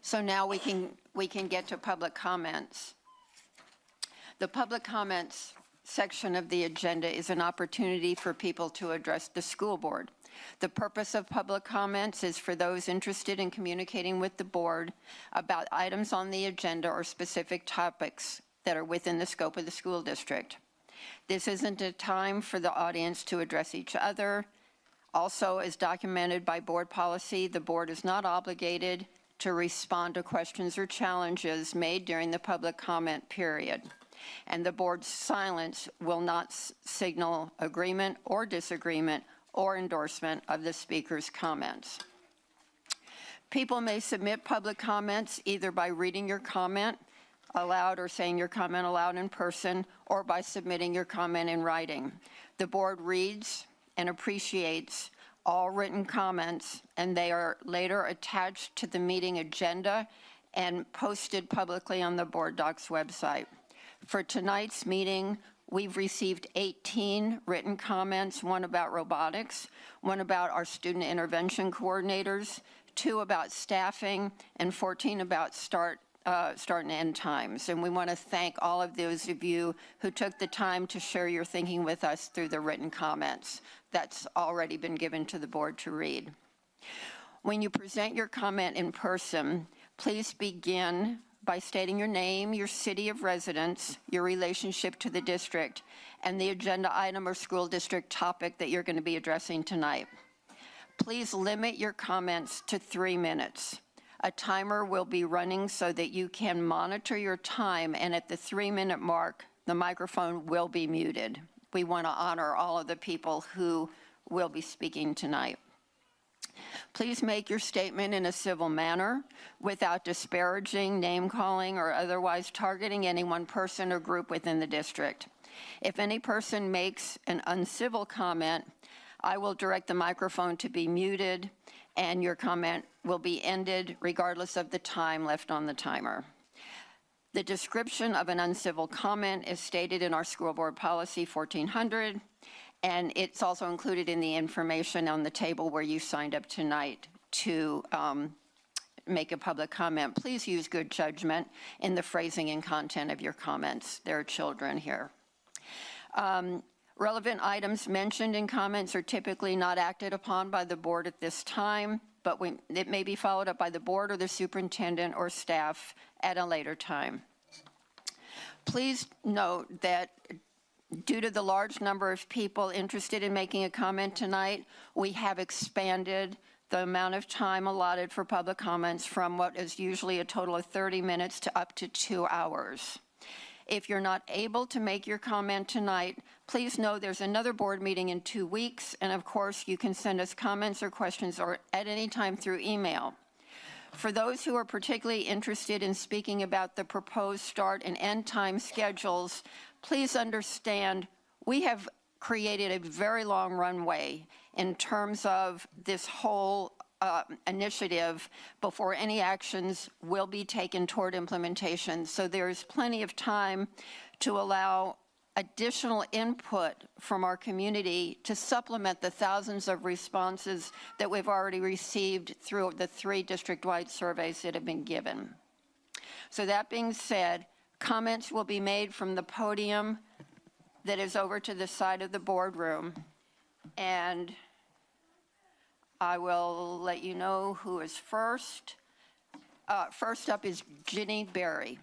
So now we can get to public comments. The public comments section of the agenda is an opportunity for people to address the school board. The purpose of public comments is for those interested in communicating with the board about items on the agenda or specific topics that are within the scope of the school district. This isn't a time for the audience to address each other. Also, as documented by board policy, the board is not obligated to respond to questions or challenges made during the public comment period. And the board's silence will not signal agreement or disagreement or endorsement of the speaker's comments. People may submit public comments either by reading your comment aloud or saying your comment aloud in person, or by submitting your comment in writing. The board reads and appreciates all written comments, and they are later attached to the meeting agenda and posted publicly on the board docs website. For tonight's meeting, we've received 18 written comments, one about robotics, one about our student intervention coordinators, 2 about staffing, and 14 about start and end times. And we want to thank all of those of you who took the time to share your thinking with us through the written comments. That's already been given to the board to read. When you present your comment in person, please begin by stating your name, your city of residence, your relationship to the district, and the agenda item or school district topic that you're going to be addressing tonight. Please limit your comments to 3 minutes. A timer will be running so that you can monitor your time, and at the 3-minute mark, the microphone will be muted. We want to honor all of the people who will be speaking tonight. Please make your statement in a civil manner without disparaging, name-calling, or otherwise targeting any one person or group within the district. If any person makes an uncivil comment, I will direct the microphone to be muted, and your comment will be ended regardless of the time left on the timer. The description of an uncivil comment is stated in our school board policy 1400, and it's also included in the information on the table where you signed up tonight to make a public comment. Please use good judgment in the phrasing and content of your comments. There are children here. Relevant items mentioned in comments are typically not acted upon by the board at this time, but it may be followed up by the board or the superintendent or staff at a later time. Please note that due to the large number of people interested in making a comment tonight, we have expanded the amount of time allotted for public comments from what is usually a total of 30 minutes to up to 2 hours. If you're not able to make your comment tonight, please know there's another board meeting in 2 weeks, and of course you can send us comments or questions or at any time through email. For those who are particularly interested in speaking about the proposed start and end time schedules, please understand we have created a very long runway in terms of this whole initiative before any actions will be taken toward implementation. So there's plenty of time to allow additional input from our community to supplement the thousands of responses that we've already received through the 3 district-wide surveys that have been given. So that being said, comments will be made from the podium that is over to the side of the boardroom, and I will let you know who is first. First up is Ginny Berry.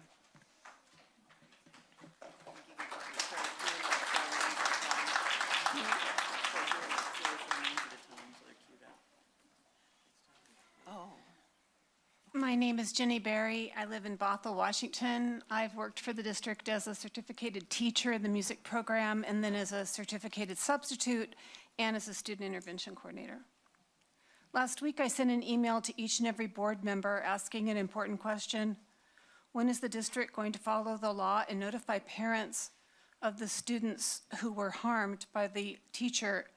My name is Ginny Berry. I live in Bothell, Washington. I've worked for the district as a certificated teacher in the music program, and then as a certificated substitute and as a student intervention coordinator. Last week, I sent an email to each and every board member asking an important question. When is the district going to follow the law and notify parents of the students who were harmed by the teacher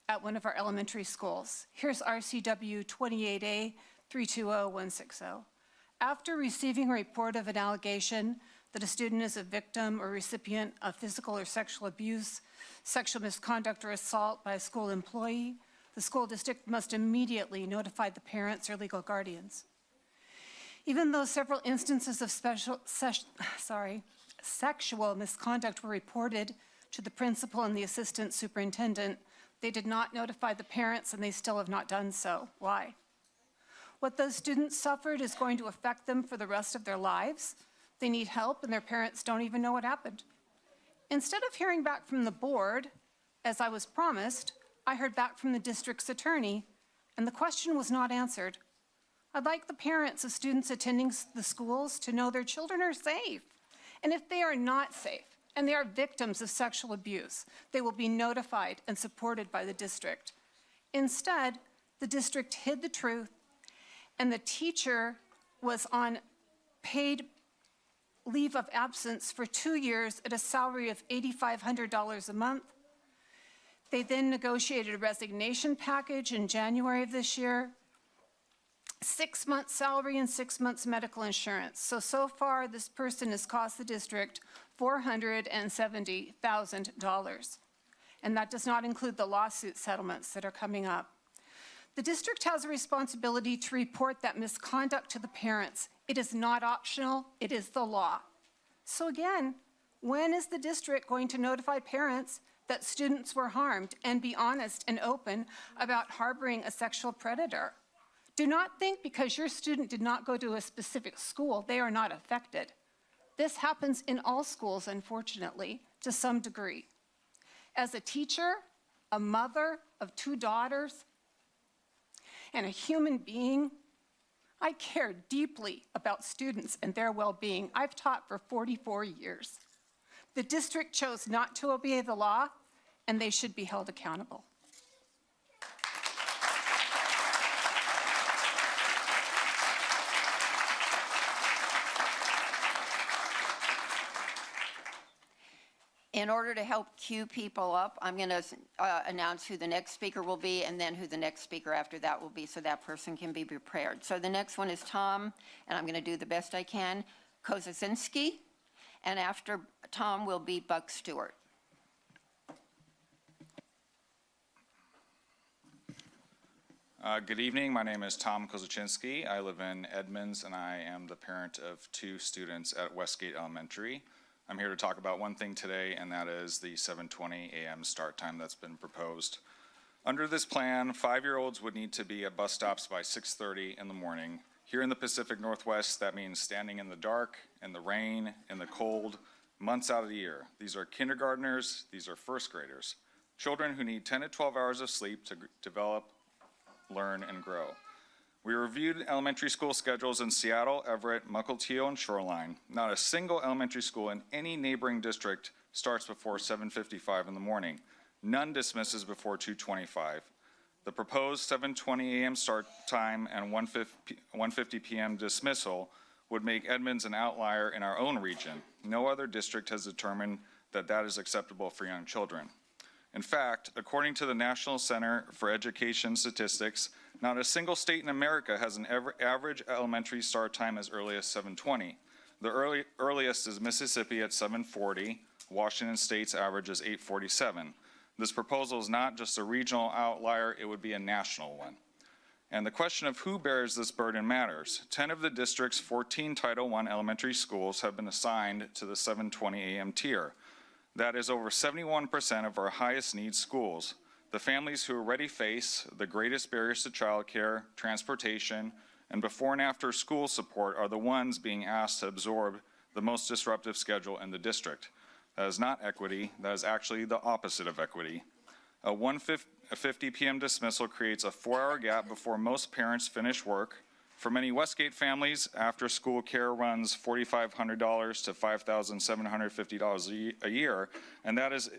at one of our elementary schools? Here's RCW 28A 320160. After receiving a report of an allegation that a student is a victim or recipient of physical or sexual abuse, sexual misconduct, or assault by a school employee, the school district must immediately notify the parents or legal guardians. Even though several instances of sexual misconduct were reported to the principal and the assistant superintendent, they did not notify the parents, and they still have not done so. Why? What those students suffered is going to affect them for the rest of their lives. They need help, and their parents don't even know what happened. Instead of hearing back from the board, as I was promised, I heard back from the district's attorney, and the question was not answered. I'd like the parents of students attending the schools to know their children are safe. And if they are not safe, and they are victims of sexual abuse, they will be notified and supported by the district. Instead, the district hid the truth, and the teacher was on paid leave of absence for 2 years at a salary of $8,500 a month. They then negotiated a resignation package in January of this year, 6 months salary and 6 months medical insurance. So far, this person has cost the district $470,000. And that does not include the lawsuit settlements that are coming up. The district has a responsibility to report that misconduct to the parents. It is not optional, it is the law. So again, when is the district going to notify parents that students were harmed and be honest and open about harboring a sexual predator? Do not think because your student did not go to a specific school, they are not affected. This happens in all schools, unfortunately, to some degree. As a teacher, a mother of 2 daughters, and a human being, I care deeply about students and their well-being. I've taught for 44 years. The district chose not to obey the law, and they should be held accountable. In order to help cue people up, I'm going to announce who the next speaker will be and then who the next speaker after that will be so that person can be prepared. So the next one is Tom, and I'm going to do the best I can, Kozasinski, and after Tom will be Buck Stewart. Good evening. My name is Tom Kozaczynski. I live in Edmonds, and I am the parent of 2 students at Westgate Elementary. I'm here to talk about one thing today, and that is the 7:20 a.m. start time that's been proposed. Under this plan, 5-year-olds would need to be at bus stops by 6:30 in the morning. Here in the Pacific Northwest, that means standing in the dark, in the rain, in the cold, months out of the year. These are kindergartners, these are first graders, children who need 10 to 12 hours of sleep to develop, learn, and grow. We reviewed elementary school schedules in Seattle, Everett, Mukilteo, and Shoreline. Not a single elementary school in any neighboring district starts before 7:55 in the morning. None dismisses before 2:25. The proposed 7:20 a.m. start time and 1:50 p.m. dismissal would make Edmonds an outlier in our own region. No other district has determined that that is acceptable for young children. In fact, according to the National Center for Education Statistics, not a single state in America has an average elementary start time as early as 7:20. The earliest is Mississippi at 7:40. Washington State's average is 8:47. This proposal is not just a regional outlier, it would be a national one. And the question of who bears this burden matters. 10 of the district's 14 Title I elementary schools have been assigned to the 7:20 a.m. tier. That is over 71% of our highest need schools. The families who already face the greatest barriers to childcare, transportation, and before and after school support are the ones being asked to absorb the most disruptive schedule in the district. That is not equity, that is actually the opposite of equity. A 1:50 p.m. dismissal creates a 4-hour gap before most parents finish work. For many Westgate families, after-school care runs $4,500 to $5,750 a year, and that is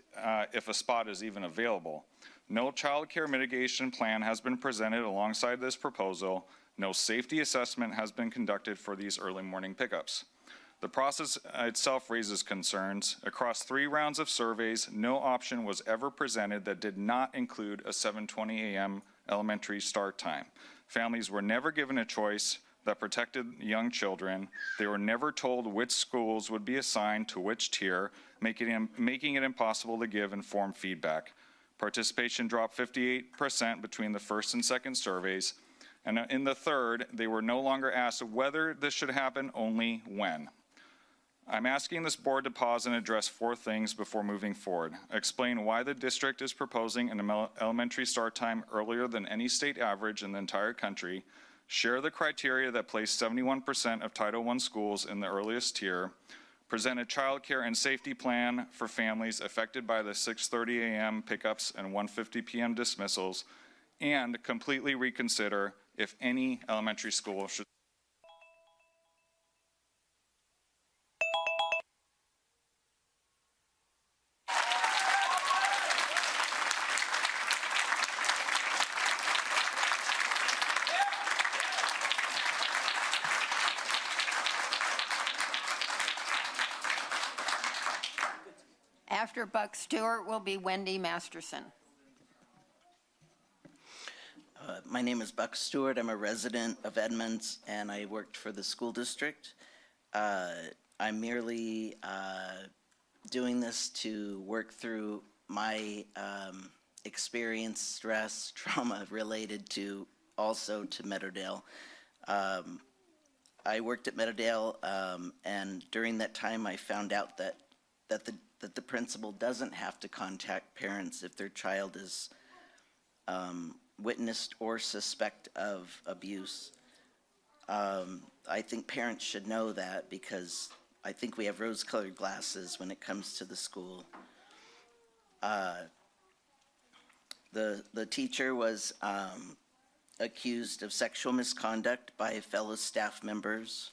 if a spot is even available. No child care mitigation plan has been presented alongside this proposal. No safety assessment has been conducted for these early morning pickups. The process itself raises concerns. Across 3 rounds of surveys, no option was ever presented that did not include a 7:20 a.m. elementary start time. Families were never given a choice that protected young children. They were never told which schools would be assigned to which tier, making it impossible to give informed feedback. Participation dropped 58% between the first and second surveys. And in the third, they were no longer asked whether this should happen, only when. I'm asking this board to pause and address 4 things before moving forward. Explain why the district is proposing an elementary start time earlier than any state average in the entire country. Share the criteria that place 71% of Title I schools in the earliest tier. Present a child care and safety plan for families affected by the 6:30 a.m. pickups and 1:50 p.m. dismissals. And completely reconsider if any elementary school should. After Buck Stewart will be Wendy Masterson. My name is Buck Stewart. I'm a resident of Edmonds, and I worked for the school district. I'm merely doing this to work through my experience, stress, trauma related to also to Meadowdale. I worked at Meadowdale, and during that time, I found out that the principal doesn't have to contact parents if their child is witnessed or suspect of abuse. I think parents should know that, because I think we have rose-colored glasses when it comes to the school. The teacher was accused of sexual misconduct by fellow staff members.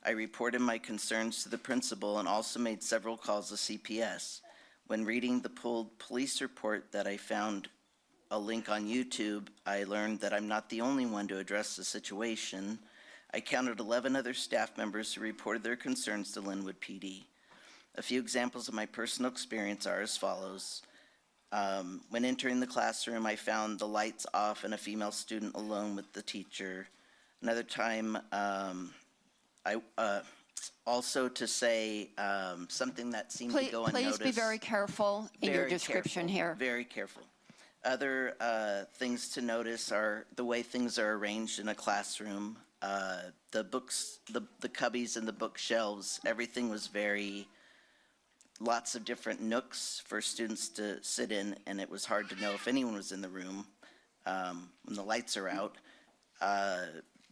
I reported my concerns to the principal and also made several calls to CPS. When reading the pulled police report that I found a link on YouTube, I learned that I'm not the only one to address the situation. I counted 11 other staff members who reported their concerns to Linwood PD. A few examples of my personal experience are as follows. When entering the classroom, I found the lights off and a female student alone with the teacher. Another time, also to say something that seemed to go unnoticed. Please be very careful in your description here. Very careful. Other things to notice are the way things are arranged in a classroom. The books, the cubbies and the bookshelves, everything was lots of different nooks for students to sit in, and it was hard to know if anyone was in the room when the lights are out.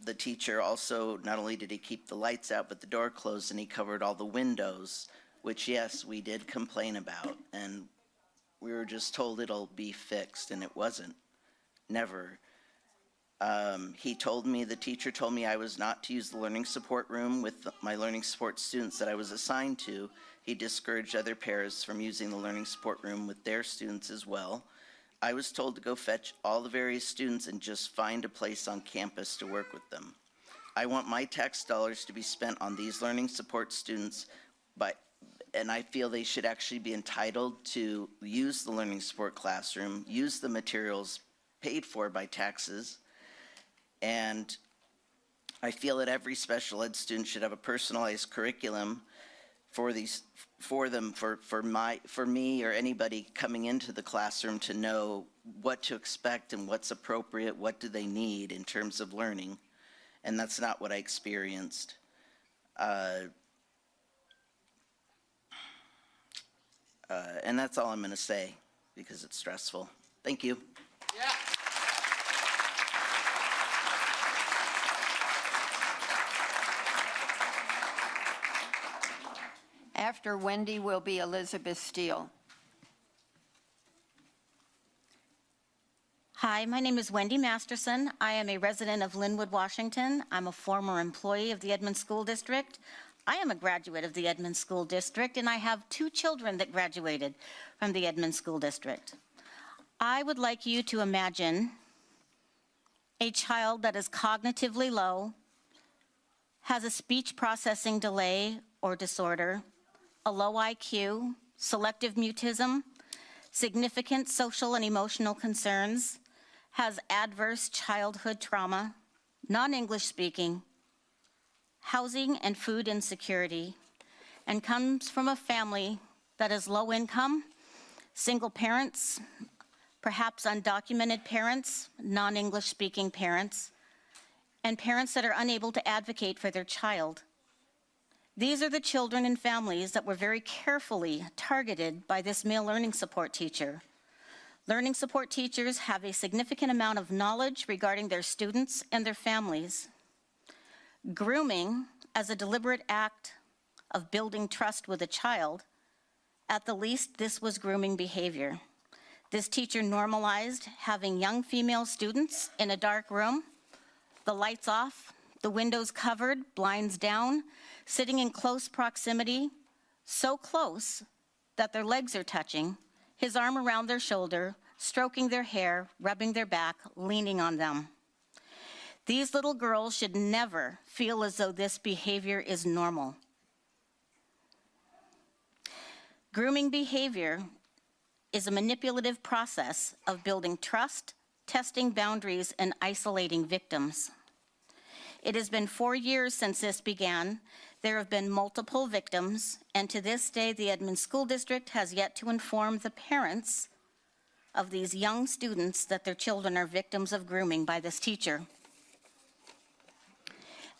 The teacher also, not only did he keep the lights out, but the door closed, and he covered all the windows, which, yes, we did complain about, and we were just told it'll be fixed, and it wasn't. Never. The teacher told me I was not to use the learning support room with my learning support students that I was assigned to. He discouraged other parents from using the learning support room with their students as well. I was told to go fetch all the various students and just find a place on campus to work with them. I want my tax dollars to be spent on these learning support students, and I feel they should actually be entitled to use the learning support classroom, use the materials paid for by taxes, and I feel that every special ed student should have a personalized curriculum for me or anybody coming into the classroom to know what to expect and what's appropriate, what do they need in terms of learning, and that's not what I experienced. And that's all I'm going to say because it's stressful. Thank you. Yeah. After Wendy will be Elizabeth Steele. Hi, my name is Wendy Masterson. I am a resident of Linwood, Washington. I'm a former employee of the Edmonds School District. I am a graduate of the Edmonds School District, and I have 2 children that graduated from the Edmonds School District. I would like you to imagine a child that is cognitively low, has a speech processing delay or disorder, a low IQ, selective mutism, significant social and emotional concerns, has adverse childhood trauma, non-English speaking, housing and food insecurity, and comes from a family that is low income, single parents, perhaps undocumented parents, non-English speaking parents, and parents that are unable to advocate for their child. These are the children and families that were very carefully targeted by this male learning support teacher. Learning support teachers have a significant amount of knowledge regarding their students and their families. Grooming, as a deliberate act of building trust with a child, at the least, this was grooming behavior. This teacher normalized having young female students in a dark room, the lights off, the windows covered, blinds down, sitting in close proximity, so close that their legs are touching, his arm around their shoulder, stroking their hair, rubbing their back, leaning on them. These little girls should never feel as though this behavior is normal. Grooming behavior is a manipulative process of building trust, testing boundaries, and isolating victims. It has been 4 years since this began. There have been multiple victims, and to this day, the Edmonds School District has yet to inform the parents of these young students that their children are victims of grooming by this teacher.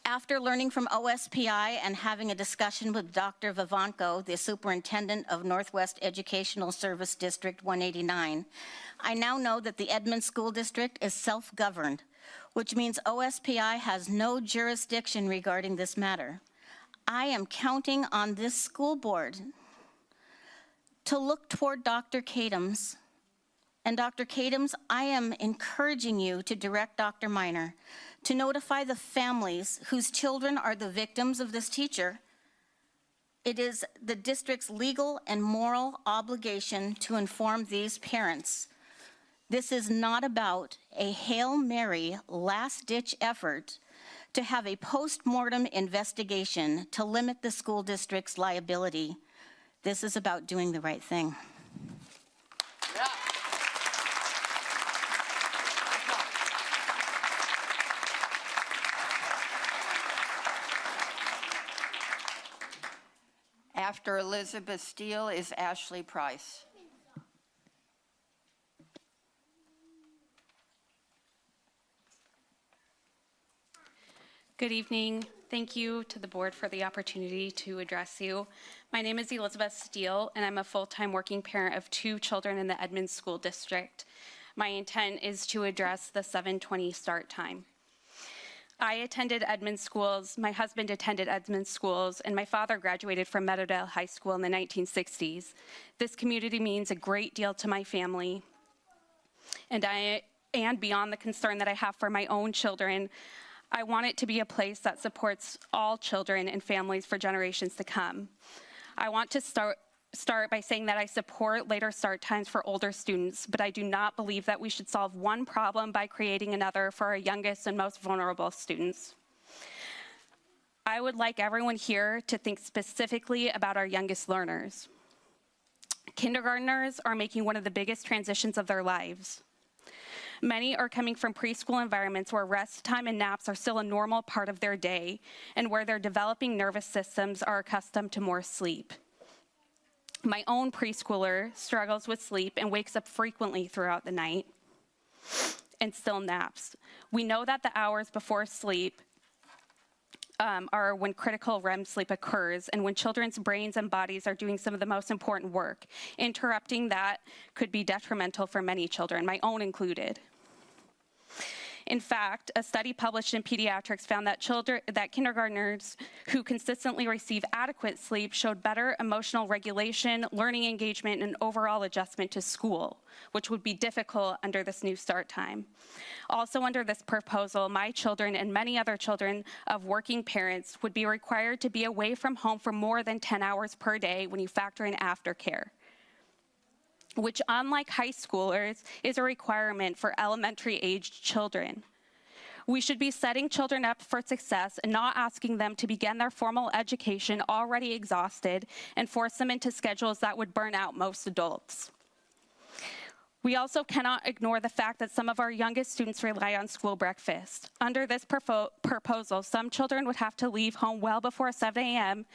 After learning from OSPI and having a discussion with Dr. Vivanco, the superintendent of Northwest Educational Service District 189, I now know that the Edmonds School District is self-governed, which means OSPI has no jurisdiction regarding this matter. I am counting on this school board to look toward Dr. Kadams. And Dr. Kadams, I am encouraging you to direct Dr. Miner to notify the families whose children are the victims of this teacher. It is the district's legal and moral obligation to inform these parents. This is not about a Hail Mary last-ditch effort to have a post-mortem investigation to limit the school district's liability. This is about doing the right thing. After Elizabeth Steele is Ashley Price. Good evening. Thank you to the board for the opportunity to address you. My name is Elizabeth Steele, and I'm a full-time working parent of 2 children in the Edmonds School District. My intent is to address the 7:20 start time. I attended Edmonds schools, my husband attended Edmonds schools, and my father graduated from Meadowdale High School in the 1960s. This community means a great deal to my family, and beyond the concern that I have for my own children, I want it to be a place that supports all children and families for generations to come. I want to start by saying that I support later start times for older students, but I do not believe that we should solve one problem by creating another for our youngest and most vulnerable students. I would like everyone here to think specifically about our youngest learners. Kindergartners are making one of the biggest transitions of their lives. Many are coming from preschool environments where rest time and naps are still a normal part of their day, and where their developing nervous systems are accustomed to more sleep. My own preschooler struggles with sleep and wakes up frequently throughout the night and still naps. We know that the hours before sleep are when critical REM sleep occurs and when children's brains and bodies are doing some of the most important work. Interrupting that could be detrimental for many children, my own included. In fact, a study published in Pediatrics found that kindergartners who consistently receive adequate sleep showed better emotional regulation, learning engagement, and overall adjustment to school, which would be difficult under this new start time. Also under this proposal, my children and many other children of working parents would be required to be away from home for more than 10 hours per day when you factor in aftercare, which, unlike high schoolers, is a requirement for elementary-aged children. We should be setting children up for success and not asking them to begin their formal education already exhausted and force them into schedules that would burn out most adults. We also cannot ignore the fact that some of our youngest students rely on school breakfast. Under this proposal, some children would have to leave home well before 7 a.m.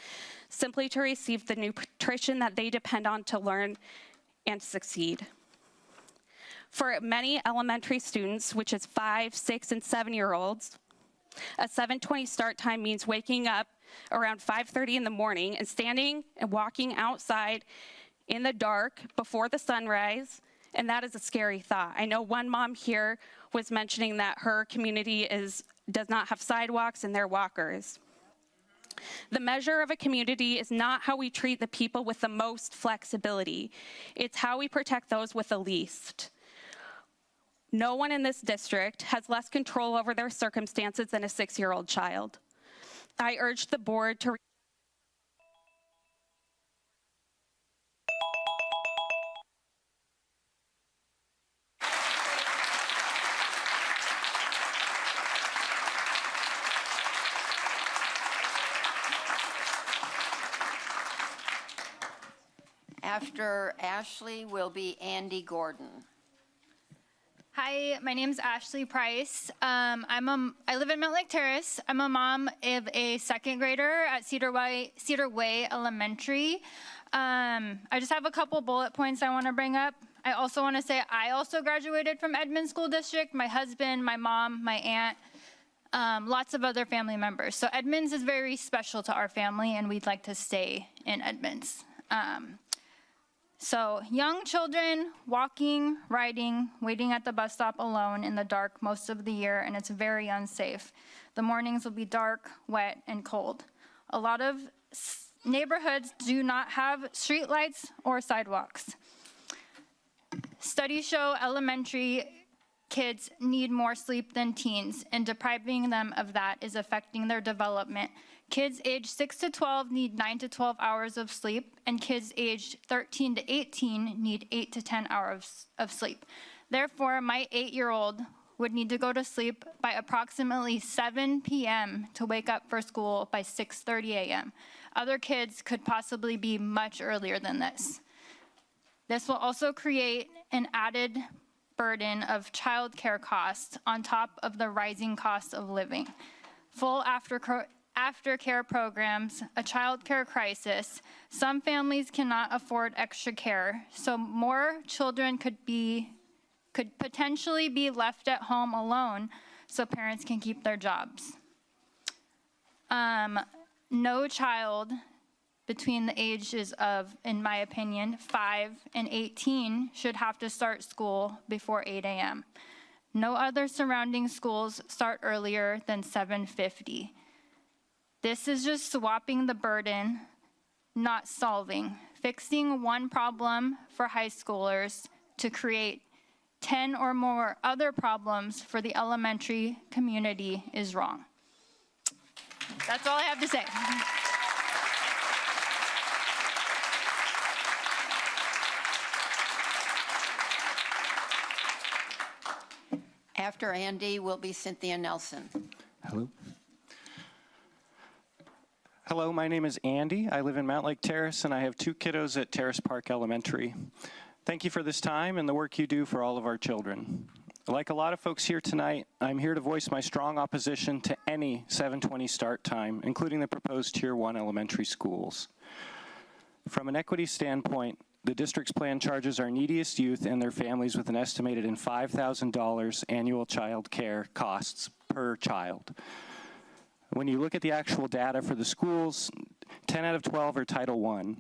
simply to receive the nutrition that they depend on to learn and succeed. For many elementary students, which is 5, 6, and 7-year-olds, A 7:20 start time means waking up around 5:30 in the morning and standing and walking outside in the dark before the sunrise, and that is a scary thought. I know one mom here was mentioning that her community does not have sidewalks and they're walkers. The measure of a community is not how we treat the people with the most flexibility. It's how we protect those with the least. No one in this district has less control over their circumstances than a 6-year-old child. I urge the board to After Ashley will be Andy Gordon. Hi, my name's Ashley Price. I live in Mount Lake Terrace. I'm a mom of a second grader at Cedar Way Elementary. I just have a couple bullet points I want to bring up. I also want to say I also graduated from Edmonds School District. My husband, my mom, my aunt, lots of other family members. So Edmonds is very special to our family, and we'd like to stay in Edmonds. So young children walking, riding, waiting at the bus stop alone in the dark most of the year, and it's very unsafe. The mornings will be dark, wet, and cold. A lot of neighborhoods do not have streetlights or sidewalks. Studies show elementary kids need more sleep than teens, and depriving them of that is affecting their development. Kids aged 6 to 12 need 9 to 12 hours of sleep, and kids aged 13 to 18 need 8 to 10 hours of sleep. Therefore, my 8-year-old would need to go to sleep by approximately 7 p.m. to wake up for school by 6:30 a.m. Other kids could possibly be much earlier than this. This will also create an added burden of childcare costs on top of the rising cost of living. Full aftercare programs, a childcare crisis. Some families cannot afford extra care, so more children could potentially be left at home alone so parents can keep their jobs. No child between the ages of, in my opinion, 5 and 18 should have to start school before 8 a.m. No other surrounding schools start earlier than 7:50. This is just swapping the burden, not solving. Fixing one problem for high schoolers to create 10 or more other problems for the elementary community is wrong. That's all I have to say. After Andy will be Cynthia Nelson. Hello. Hello, my name is Andy. I live in Mount Lake Terrace, and I have 2 kiddos at Terrace Park Elementary. Thank you for this time and the work you do for all of our children. Like a lot of folks here tonight, I'm here to voice my strong opposition to any 7:20 start time, including the proposed Tier 1 elementary schools. From an equity standpoint, the district's plan charges our neediest youth and their families with an estimated $5,000 annual child care costs per child. When you look at the actual data for the schools, 10 out of 12 are Title I.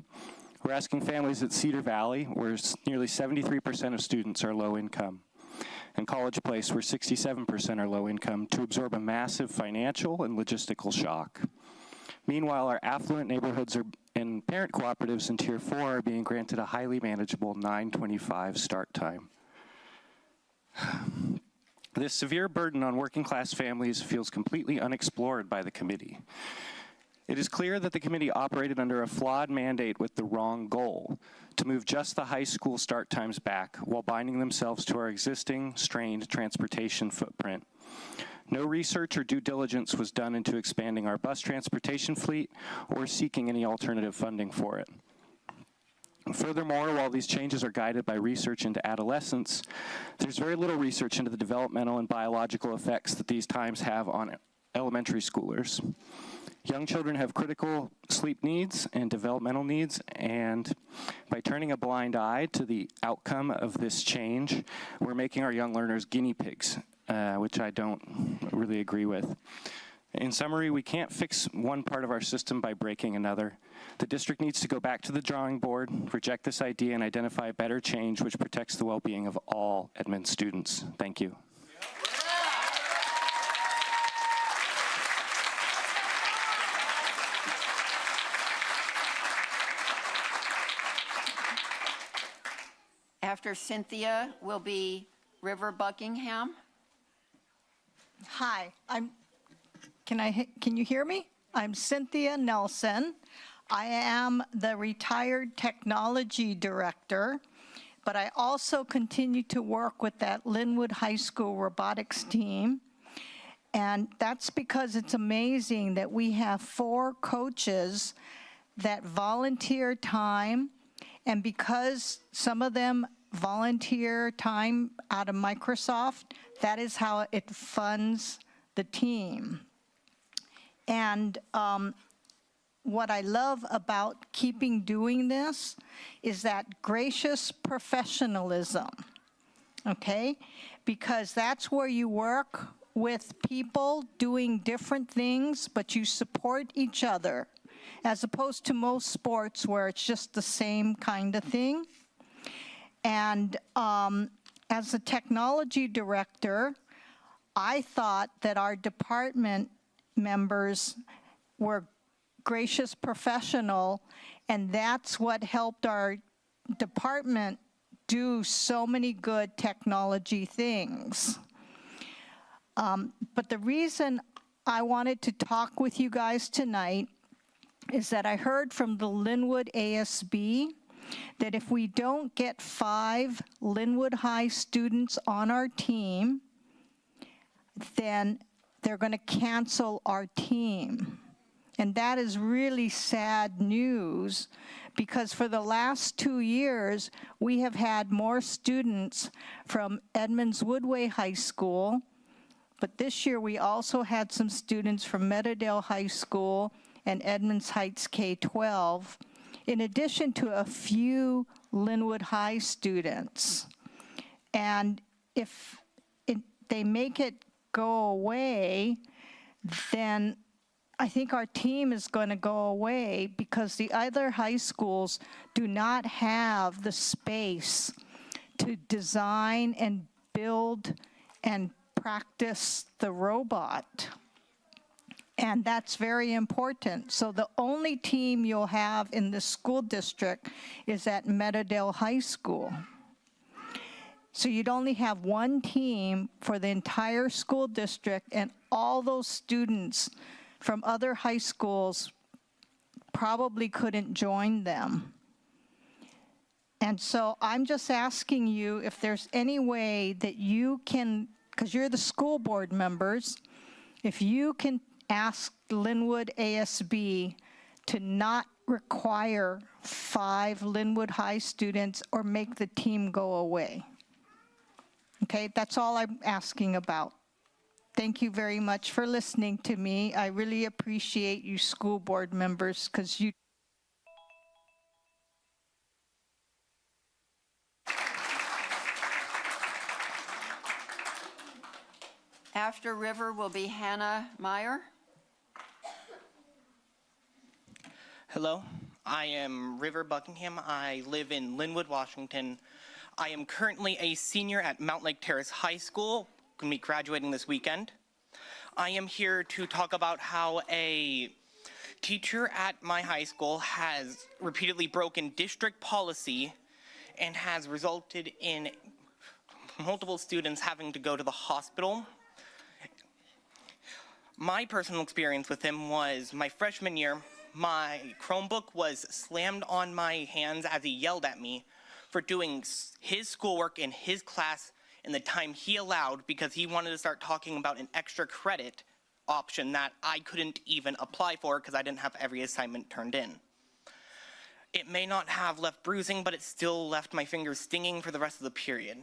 We're asking families at Cedar Valley, where nearly 73% of students are low income, and College Place, where 67% are low income, to absorb a massive financial and logistical shock. Meanwhile, our affluent neighborhoods and parent cooperatives in Tier 4 are being granted a highly manageable 9:25 start time. This severe burden on working class families feels completely unexplored by the committee. It is clear that the committee operated under a flawed mandate with the wrong goal, to move just the high school start times back while binding themselves to our existing strained transportation footprint. No research or due diligence was done into expanding our bus transportation fleet or seeking any alternative funding for it. Furthermore, while these changes are guided by research into adolescence, there's very little research into the developmental and biological effects that these times have on elementary schoolers. Young children have critical sleep needs and developmental needs, and by turning a blind eye to the outcome of this change, we're making our young learners guinea pigs, which I don't really agree with. In summary, we can't fix one part of our system by breaking another. The district needs to go back to the drawing board, reject this idea, and identify a better change which protects the well-being of all Edmonds students. Thank you. After Cynthia will be River Buckingham. Hi, can you hear me? I'm Cynthia Nelson. I am the retired technology director, but I also continue to work with that Linwood High School robotics team. And that's because it's amazing that we have 4 coaches that volunteer time, and because some of them volunteer time out of Microsoft, that is how it funds the team. And what I love about keeping doing this is that gracious professionalism, okay? Because that's where you work with people doing different things, but you support each other, as opposed to most sports where it's just the same kind of thing. And as a technology director, I thought that our department members were gracious professional, and that's what helped our department do so many good technology things. But the reason I wanted to talk with you guys tonight is that I heard from the Linwood ASB that if we don't get 5 Linwood High students on our team, then they're going to cancel our team. And that is really sad news, because for the last 2 years, we have had more students from Edmonds Woodway High School, but this year we also had some students from Meadowdale High School and Edmonds Heights K-12, in addition to a few Linwood High students. And if they make it go away, then I think our team is going to go away, because the other high schools do not have the space to design and build and practice the robot. And that's very important. So the only team you'll have in the school district is at Meadowdale High School. So you'd only have one team for the entire school district, and all those students from other high schools probably couldn't join them. And so I'm just asking you if there's any way that you can, because you're the school board members, if you can ask Linwood ASB to not require 5 Linwood High students or make the team go away. Okay, that's all I'm asking about. Thank you very much for listening to me. I really appreciate you school board members, because you After River will be Hannah Meyer. Hello, I am River Buckingham. I live in Linwood, Washington. I am currently a senior at Mount Lake Terrace High School, going to be graduating this weekend. I am here to talk about how a teacher at my high school has repeatedly broken district policy and has resulted in multiple students having to go to the hospital. My personal experience with him was my freshman year. My Chromebook was slammed on my hands as he yelled at me for doing his schoolwork in his class in the time he allowed, because he wanted to start talking about an extra credit option that I couldn't even apply for because I didn't have every assignment turned in. It may not have left bruising, but it still left my fingers stinging for the rest of the period.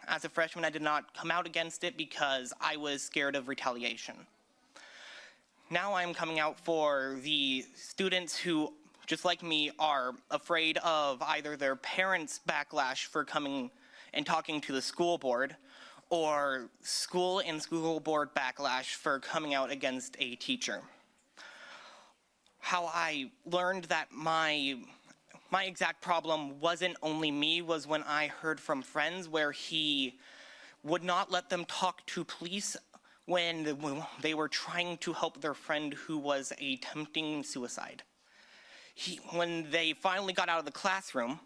As a freshman, I did not come out against it because I was scared of retaliation. Now I'm coming out for the students who, just like me, are afraid of either their parents' backlash for coming and talking to the school board, or school and school board backlash for coming out against a teacher. How I learned that my exact problem wasn't only me was when I heard from friends where he would not let them talk to police when they were trying to help their friend who was attempting suicide. When they finally got out of the classroom,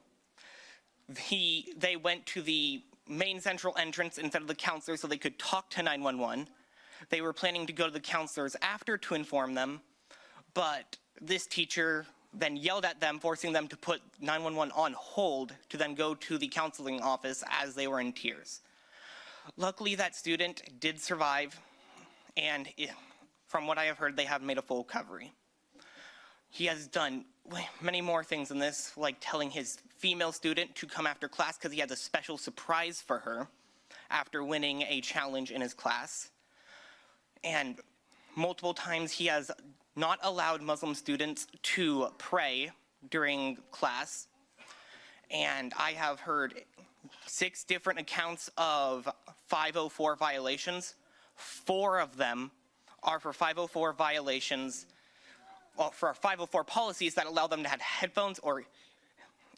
they went to the main central entrance instead of the counselor so they could talk to 911. They were planning to go to the counselors after to inform them, but this teacher then yelled at them, forcing them to put 911 on hold to then go to the counseling office as they were in tears. Luckily, that student did survive, and from what I have heard, they have made a full recovery. He has done many more things than this, like telling his female student to come after class because he has a special surprise for her after winning a challenge in his class. And multiple times he has not allowed Muslim students to pray during class. And I have heard 6 different accounts of 504 violations. 4 of them are for 504 violations, well, for 504 policies that allow them to have headphones or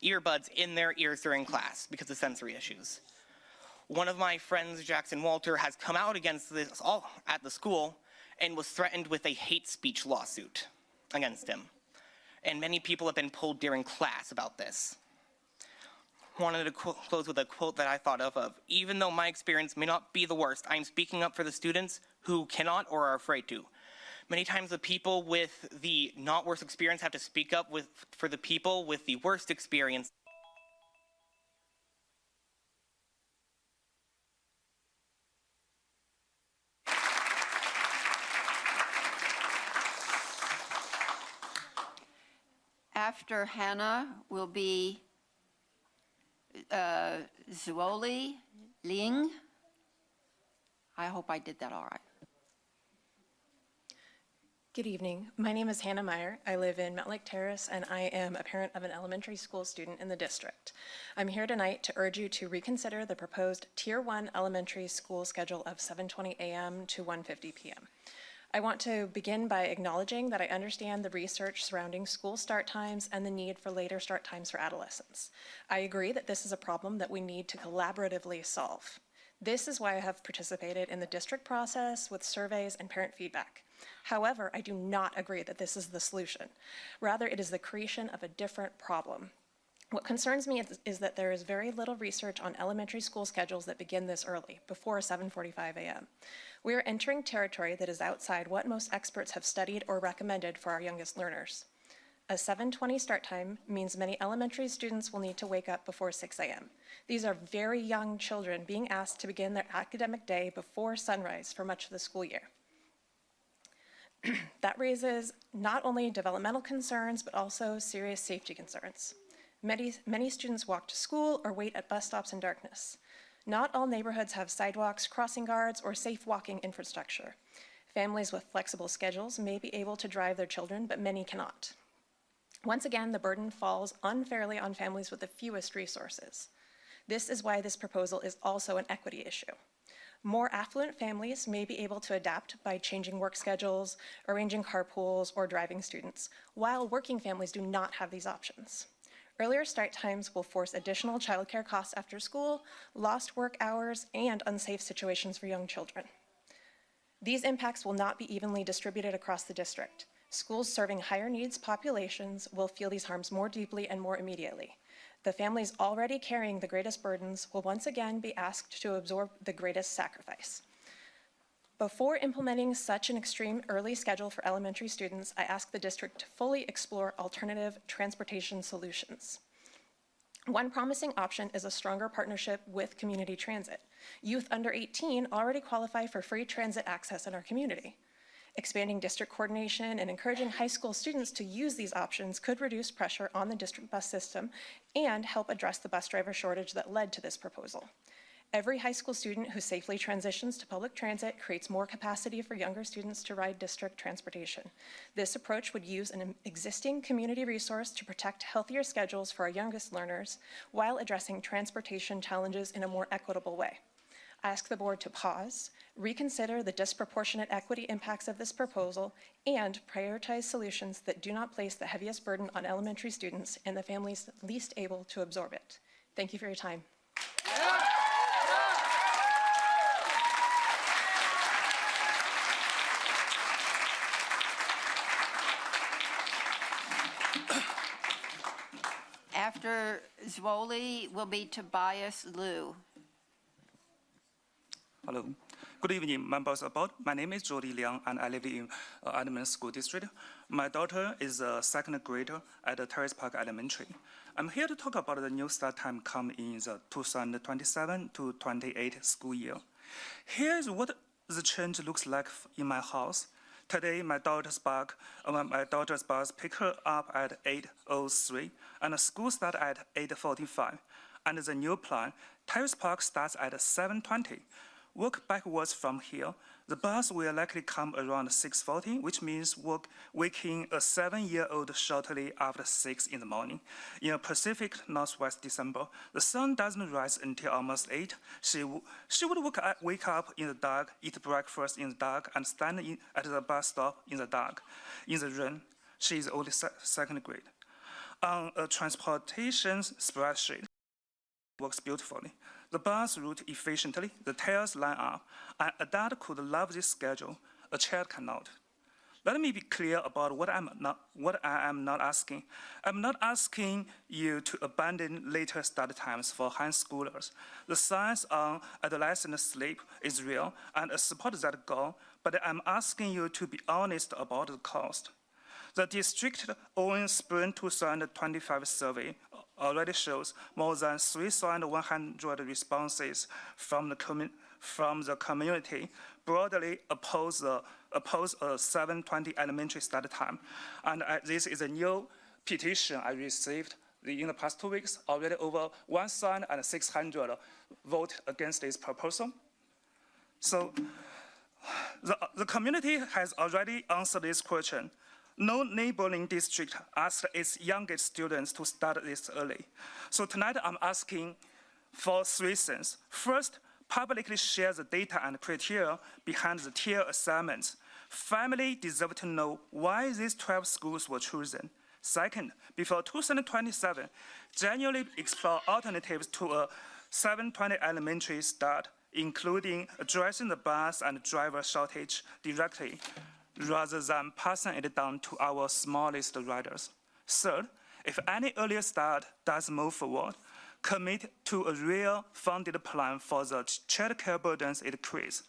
earbuds in their ears during class because of sensory issues. One of my friends, Jackson Walter, has come out against this all at the school and was threatened with a hate speech lawsuit against him. And many people have been pulled during class about this. Wanted to close with a quote that I thought of, even though my experience may not be the worst, I'm speaking up for the students who cannot or are afraid to. Many times the people with the not worst experience have to speak up for the people with the worst experience. After Hannah will be Zuoli Ling. I hope I did that all right. Good evening. My name is Hannah Meyer. I live in Mountlake Terrace, and I am a parent of an elementary school student in the district. I'm here tonight to urge you to reconsider the proposed Tier 1 elementary school schedule of 7:20 a.m. to 1:50 p.m. I want to begin by acknowledging that I understand the research surrounding school start times and the need for later start times for adolescents. I agree that this is a problem that we need to collaboratively solve. This is why I have participated in the district process with surveys and parent feedback. However, I do not agree that this is the solution. Rather, it is the creation of a different problem. What concerns me is that there is very little research on elementary school schedules that begin this early, before 7:45 a.m. We are entering territory that is outside what most experts have studied or recommended for our youngest learners. A 7:20 start time means many elementary students will need to wake up before 6 a.m. These are very young children being asked to begin their academic day before sunrise for much of the school year. That raises not only developmental concerns, but also serious safety concerns. Many students walk to school or wait at bus stops in darkness. Not all neighborhoods have sidewalks, crossing guards, or safe walking infrastructure. Families with flexible schedules may be able to drive their children, but many cannot. Once again, the burden falls unfairly on families with the fewest resources. This is why this proposal is also an equity issue. More affluent families may be able to adapt by changing work schedules, arranging carpools, or driving students, while working families do not have these options. Earlier start times will force additional childcare costs after school, lost work hours, and unsafe situations for young children. These impacts will not be evenly distributed across the district. Schools serving higher needs populations will feel these harms more deeply and more immediately. The families already carrying the greatest burdens will once again be asked to absorb the greatest sacrifice. Before implementing such an extreme early schedule for elementary students, I ask the district to fully explore alternative transportation solutions. One promising option is a stronger partnership with community transit. Youth under 18 already qualify for free transit access in our community. Expanding district coordination and encouraging high school students to use these options could reduce pressure on the district bus system and help address the bus driver shortage that led to this proposal. Every high school student who safely transitions to public transit creates more capacity for younger students to ride district transportation. This approach would use an existing community resource to protect healthier schedules for our youngest learners while addressing transportation challenges in a more equitable way. I ask the board to pause, reconsider the disproportionate equity impacts of this proposal, and prioritize solutions that do not place the heaviest burden on elementary students and the families least able to absorb it. Thank you for your time. After Zwoli will be Tobias Liu. Hello. Good evening, members of the board. My name is Jody Liang, and I live in Edmonds School District. My daughter is a second grader at Terrace Park Elementary. I'm here to talk about the new start time coming in the 2027 to 28 school year. Here's what the change looks like in my house. Today, my daughter's bus pick her up at 8:03, and the school starts at 8:45. Under the new plan, Terrace Park starts at 7:20. Work backwards from here. The bus will likely come around 6:40, which means waking a 7-year-old shortly after 6 in the morning. In a Pacific Northwest December, the sun doesn't rise until almost 8. She would wake up in the dark, eat breakfast in the dark, and stand at the bus stop in the dark. In the rain, she is only second grade. On a transportation spreadsheet, works beautifully. The bus route efficiently, the tails line up. An adult could love this schedule, a child cannot. Let me be clear about what I am not asking. I'm not asking you to abandon later start times for high schoolers. The science on adolescent sleep is real, and I support that goal, but I'm asking you to be honest about the cost. The district's own Spring 2025 survey already shows more than 3,100 responses from the community broadly oppose a 7:20 elementary start time. And this is a new petition I received in the past 2 weeks. Already over 1,600 vote against this proposal. So the community has already answered this question. No neighboring district asked its youngest students to start this early. So tonight I'm asking for 3 things. First, publicly share the data and criteria behind the tier assignments. Families deserve to know why these 12 schools were chosen. Second, before 2027, genuinely explore alternatives to a 7:20 elementary start, including addressing the bus and driver shortage directly, rather than passing it down to our smallest riders. Third, if any earlier start does move forward, commit to a real funded plan for the child care burdens it creates.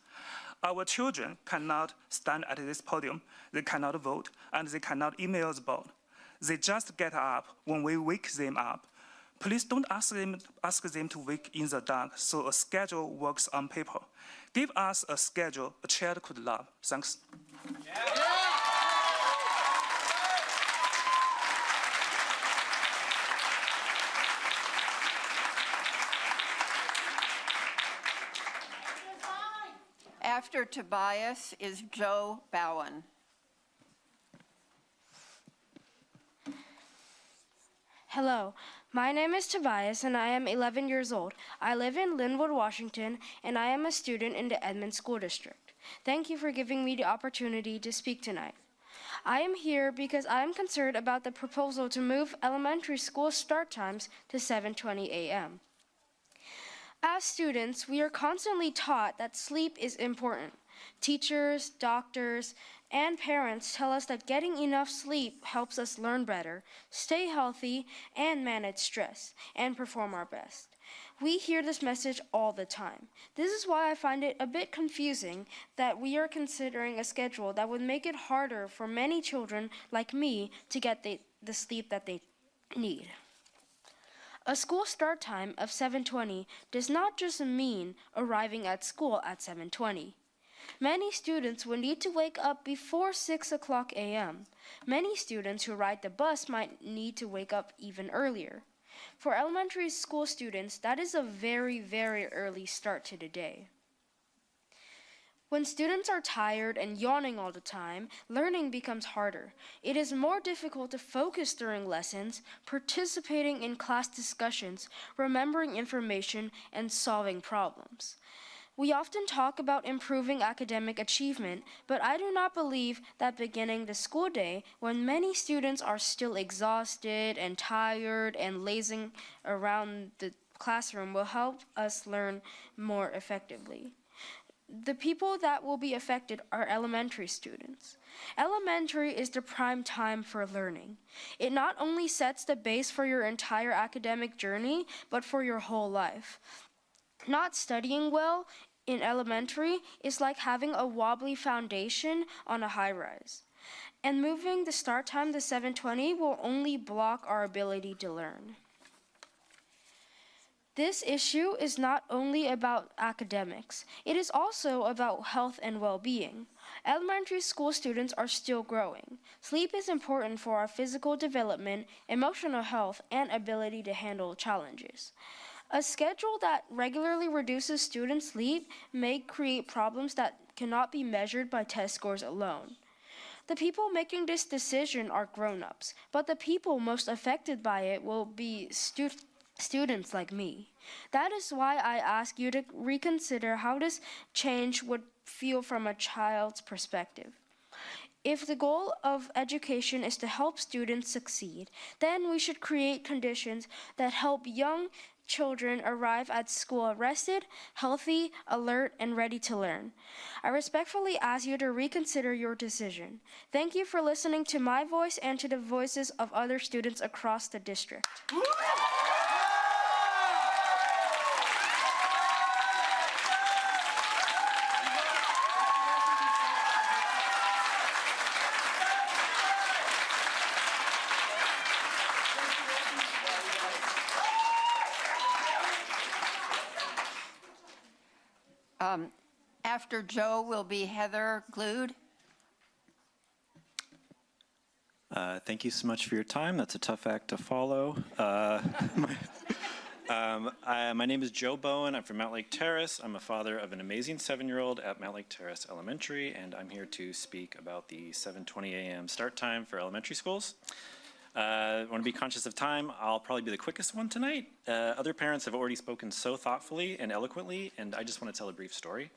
Our children cannot stand at this podium, they cannot vote, and they cannot email the board. They just get up when we wake them up. Please don't ask them to wake in the dark so a schedule works on paper. Give us a schedule a child could love. Thanks. After Tobias is Joe Bowen. Hello, my name is Tobias and I am 11 years old. I live in Linwood, Washington, and I am a student in the Edmonds School District. Thank you for giving me the opportunity to speak tonight. I am here because I am concerned about the proposal to move elementary school start times to 7:20 a.m. As students, we are constantly taught that sleep is important. Teachers, doctors, and parents tell us that getting enough sleep helps us learn better, stay healthy, and manage stress, and perform our best. We hear this message all the time. This is why I find it a bit confusing that we are considering a schedule that would make it harder for many children like me to get the sleep that they need. A school start time of 7:20 does not just mean arriving at school at 7:20. Many students will need to wake up before 6 o'clock a.m. Many students who ride the bus might need to wake up even earlier. For elementary school students, that is a very, very early start to the day. When students are tired and yawning all the time, learning becomes harder. It is more difficult to focus during lessons, participating in class discussions, remembering information, and solving problems. We often talk about improving academic achievement, but I do not believe that beginning the school day, when many students are still exhausted and tired and lazing around the classroom, will help us learn more effectively. The people that will be affected are elementary students. Elementary is the prime time for learning. It not only sets the base for your entire academic journey, but for your whole life. Not studying well in elementary is like having a wobbly foundation on a high rise. And moving the start time to 7:20 will only block our ability to learn. This issue is not only about academics, it is also about health and well-being. Elementary school students are still growing. Sleep is important for our physical development, emotional health, and ability to handle challenges. A schedule that regularly reduces student sleep may create problems that cannot be measured by test scores alone. The people making this decision are grown-ups, but the people most affected by it will be students like me. That is why I ask you to reconsider how this change would feel from a child's perspective. If the goal of education is to help students succeed, then we should create conditions that help young children arrive at school rested, healthy, alert, and ready to learn. I respectfully ask you to reconsider your decision. Thank you for listening to my voice and to the voices of other students across the district. After Joe will be Heather Glued. Thank you so much for your time. That's a tough act to follow. My name is Joe Bowen. I'm from Mount Lake Terrace. I'm a father of an amazing 7-year-old at Mount Lake Terrace Elementary, and I'm here to speak about the 7:20 a.m. start time for elementary schools. I want to be conscious of time. I'll probably be the quickest one tonight. Other parents have already spoken so thoughtfully and eloquently, and I just want to tell a brief story.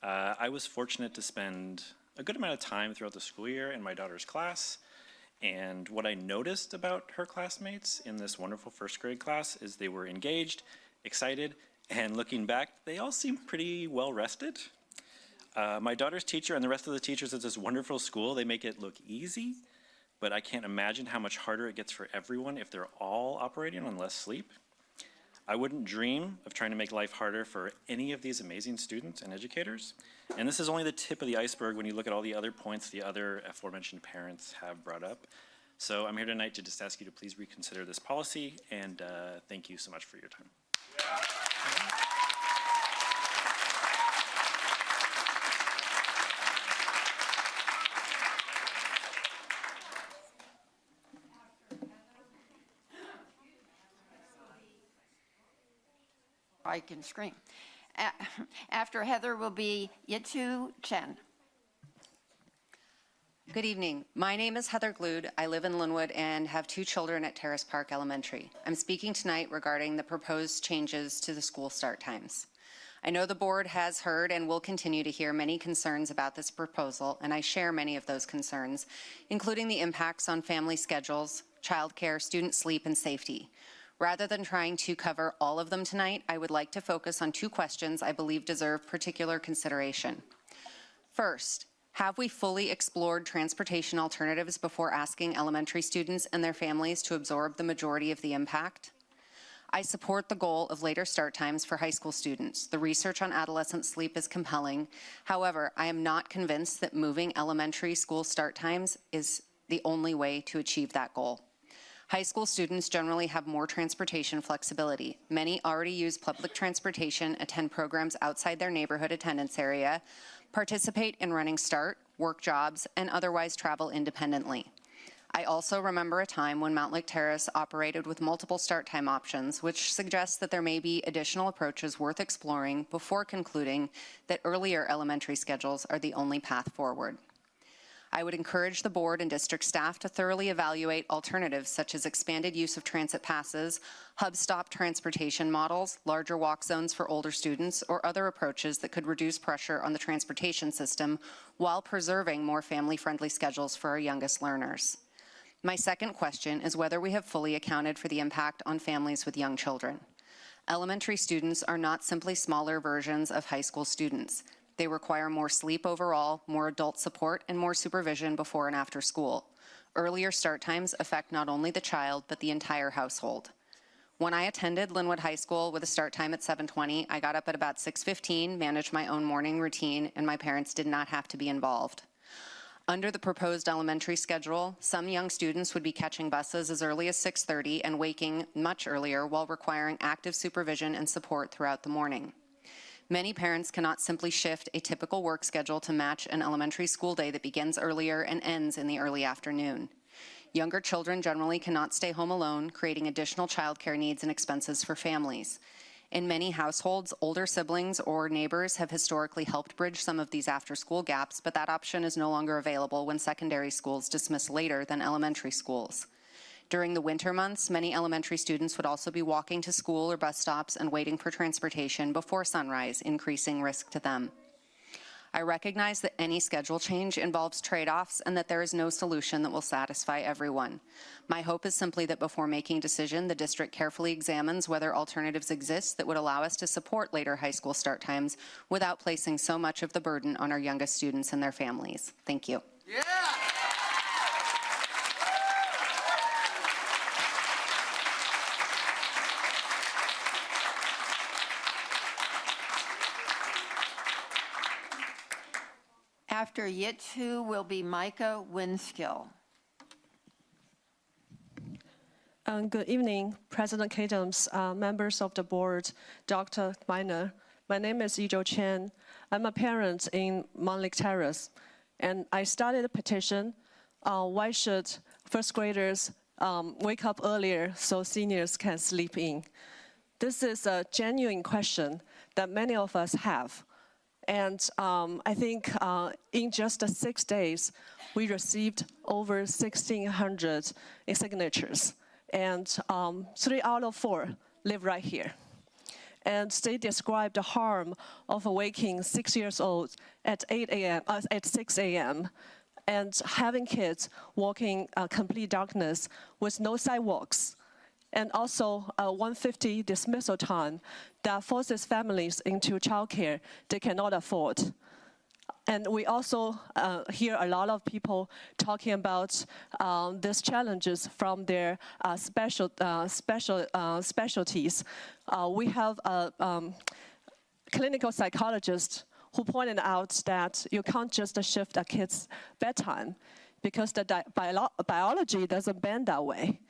I was fortunate to spend a good amount of time throughout the school year in my daughter's class, and what I noticed about her classmates in this wonderful first grade class is they were engaged, excited, and looking back, they all seemed pretty well rested. My daughter's teacher and the rest of the teachers at this wonderful school, they make it look easy, but I can't imagine how much harder it gets for everyone if they're all operating on less sleep. I wouldn't dream of trying to make life harder for any of these amazing students and educators. And this is only the tip of the iceberg when you look at all the other points the other aforementioned parents have brought up. So I'm here tonight to just ask you to please reconsider this policy, and thank you so much for your time. I can scream. After Heather will be Yitu Chen. Good evening. My name is Heather Glued. I live in Linwood and have 2 children at Terrace Park Elementary. I'm speaking tonight regarding the proposed changes to the school start times. I know the board has heard and will continue to hear many concerns about this proposal, and I share many of those concerns, including the impacts on family schedules, childcare, student sleep, and safety. Rather than trying to cover all of them tonight, I would like to focus on 2 questions I believe deserve particular consideration. First, have we fully explored transportation alternatives before asking elementary students and their families to absorb the majority of the impact? I support the goal of later start times for high school students. The research on adolescent sleep is compelling. However, I am not convinced that moving elementary school start times is the only way to achieve that goal. High school students generally have more transportation flexibility. Many already use public transportation, attend programs outside their neighborhood attendance area, participate in running start, work jobs, and otherwise travel independently. I also remember a time when Mount Lake Terrace operated with multiple start time options, which suggests that there may be additional approaches worth exploring before concluding that earlier elementary schedules are the only path forward. I would encourage the board and district staff to thoroughly evaluate alternatives such as expanded use of transit passes, hub stop transportation models, larger walk zones for older students, or other approaches that could reduce pressure on the transportation system while preserving more family-friendly schedules for our youngest learners. My second question is whether we have fully accounted for the impact on families with young children. Elementary students are not simply smaller versions of high school students. They require more sleep overall, more adult support, and more supervision before and after school. Earlier start times affect not only the child, but the entire household. When I attended Linwood High School with a start time at 7:20, I got up at about 6:15, managed my own morning routine, and my parents did not have to be involved. Under the proposed elementary schedule, some young students would be catching buses as early as 6:30 and waking much earlier while requiring active supervision and support throughout the morning. Many parents cannot simply shift a typical work schedule to match an elementary school day that begins earlier and ends in the early afternoon. Younger children generally cannot stay home alone, creating additional childcare needs and expenses for families. In many households, older siblings or neighbors have historically helped bridge some of these after-school gaps, but that option is no longer available when secondary schools dismiss later than elementary schools. During the winter months, many elementary students would also be walking to school or bus stops and waiting for transportation before sunrise, increasing risk to them. I recognize that any schedule change involves trade-offs and that there is no solution that will satisfy everyone. My hope is simply that before making a decision, the district carefully examines whether alternatives exist that would allow us to support later high school start times without placing so much of the burden on our youngest students and their families. Thank you. Yeah. After Yitsu will be Micah Winskill. Good evening, President Kadams, members of the board, Dr. Miner. My name is Yizhou Chen. I'm a parent in Mount Lake Terrace, and I started a petition, why should first graders wake up earlier so seniors can sleep in? This is a genuine question that many of us have. And I think in just 6 days, we received over 1,600 signatures. And 3 out of 4 live right here. And they describe the harm of waking 6 years old at 6 a.m. and having kids walking complete darkness with no sidewalks. And also 150 dismissal time that forces families into childcare they cannot afford. And we also hear a lot of people talking about these challenges from their specialties. We have a clinical psychologist who pointed out that you can't just shift a kid's bedtime because the biology doesn't bend that way.